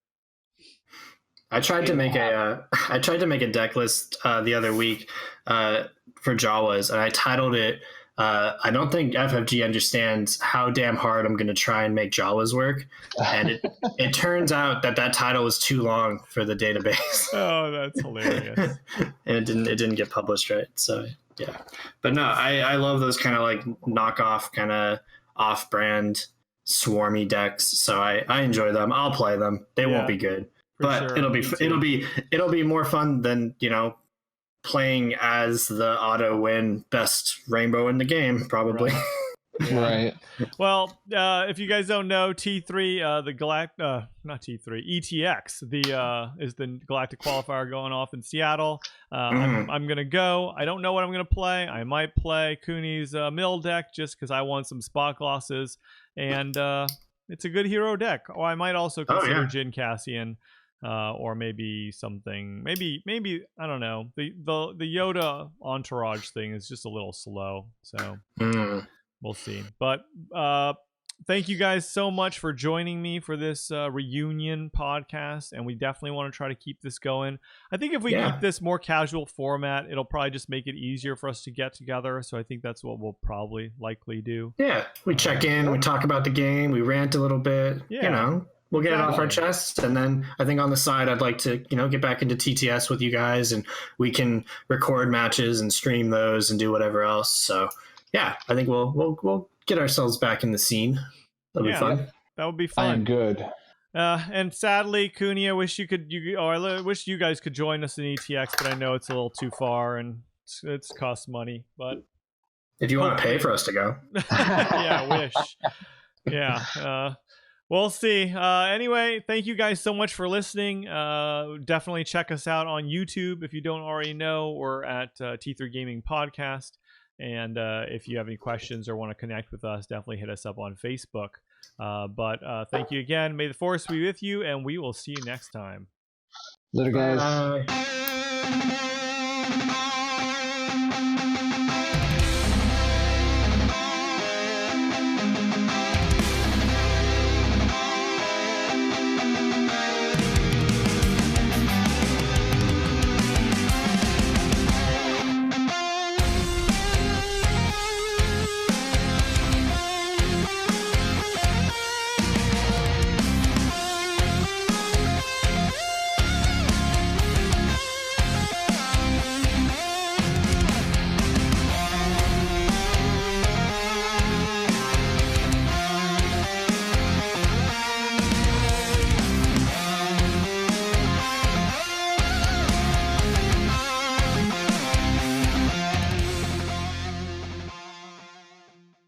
I tried to make a deck list the other week for Jawas, and I titled it. I don't think FFG understands how damn hard I'm going to try and make Jawas work, and it turns out that title was too long for the database. Oh, that's hilarious! And it didn't get published right. So yeah, but no, I love those kind of like knockoff, kind of off-brand swarmy decks. So I enjoy them. I'll play them. They won't be good, but sure. it'll be more fun than, you know, playing as the auto win best rainbow in the game, probably. Right. Well, if you guys don't know, T3, not T3, ETX, is the Galactic Qualifier going off in Seattle. I'm gonna go. I don't know what I'm gonna play. I might play Kuni's Mill deck just because I want some spot glosses, and it's a good hero deck. Oh, I might also consider Jin Cassian. or maybe something. Maybe I don't know. The Yoda entourage thing is just a little slow, so we'll see. But thank you guys so much for joining me for this reunion podcast, and we definitely want to try to keep this going. I think if we keep this more casual format, it'll probably just make it easier for us to get together. So I think that's what we'll probably likely do. Yeah, we check in, we talk about the game, we rant a little bit. Yeah. You know, we'll get it off our chests, and then I think on the side, I'd like to get back into TTS with you guys, and we can record matches and stream those and do whatever else. So yeah, I think we'll get ourselves back in the scene. That'll be fun. That would be fun. I'm good. And sadly, Kuni, I wish I wish you guys could join us in ETX, but I know it's a little too far and it's costs money. But if you want to pay for us to go, yeah, I wish. Yeah, we'll see. Anyway, thank you guys so much for listening. Definitely check us out on YouTube if you don't already know. We're at T3 Gaming Podcast. And if you have any questions or want to connect with us, definitely hit us up on Facebook. But thank you again. May the force be with you, and we will see you next time. Later, guys. Bye.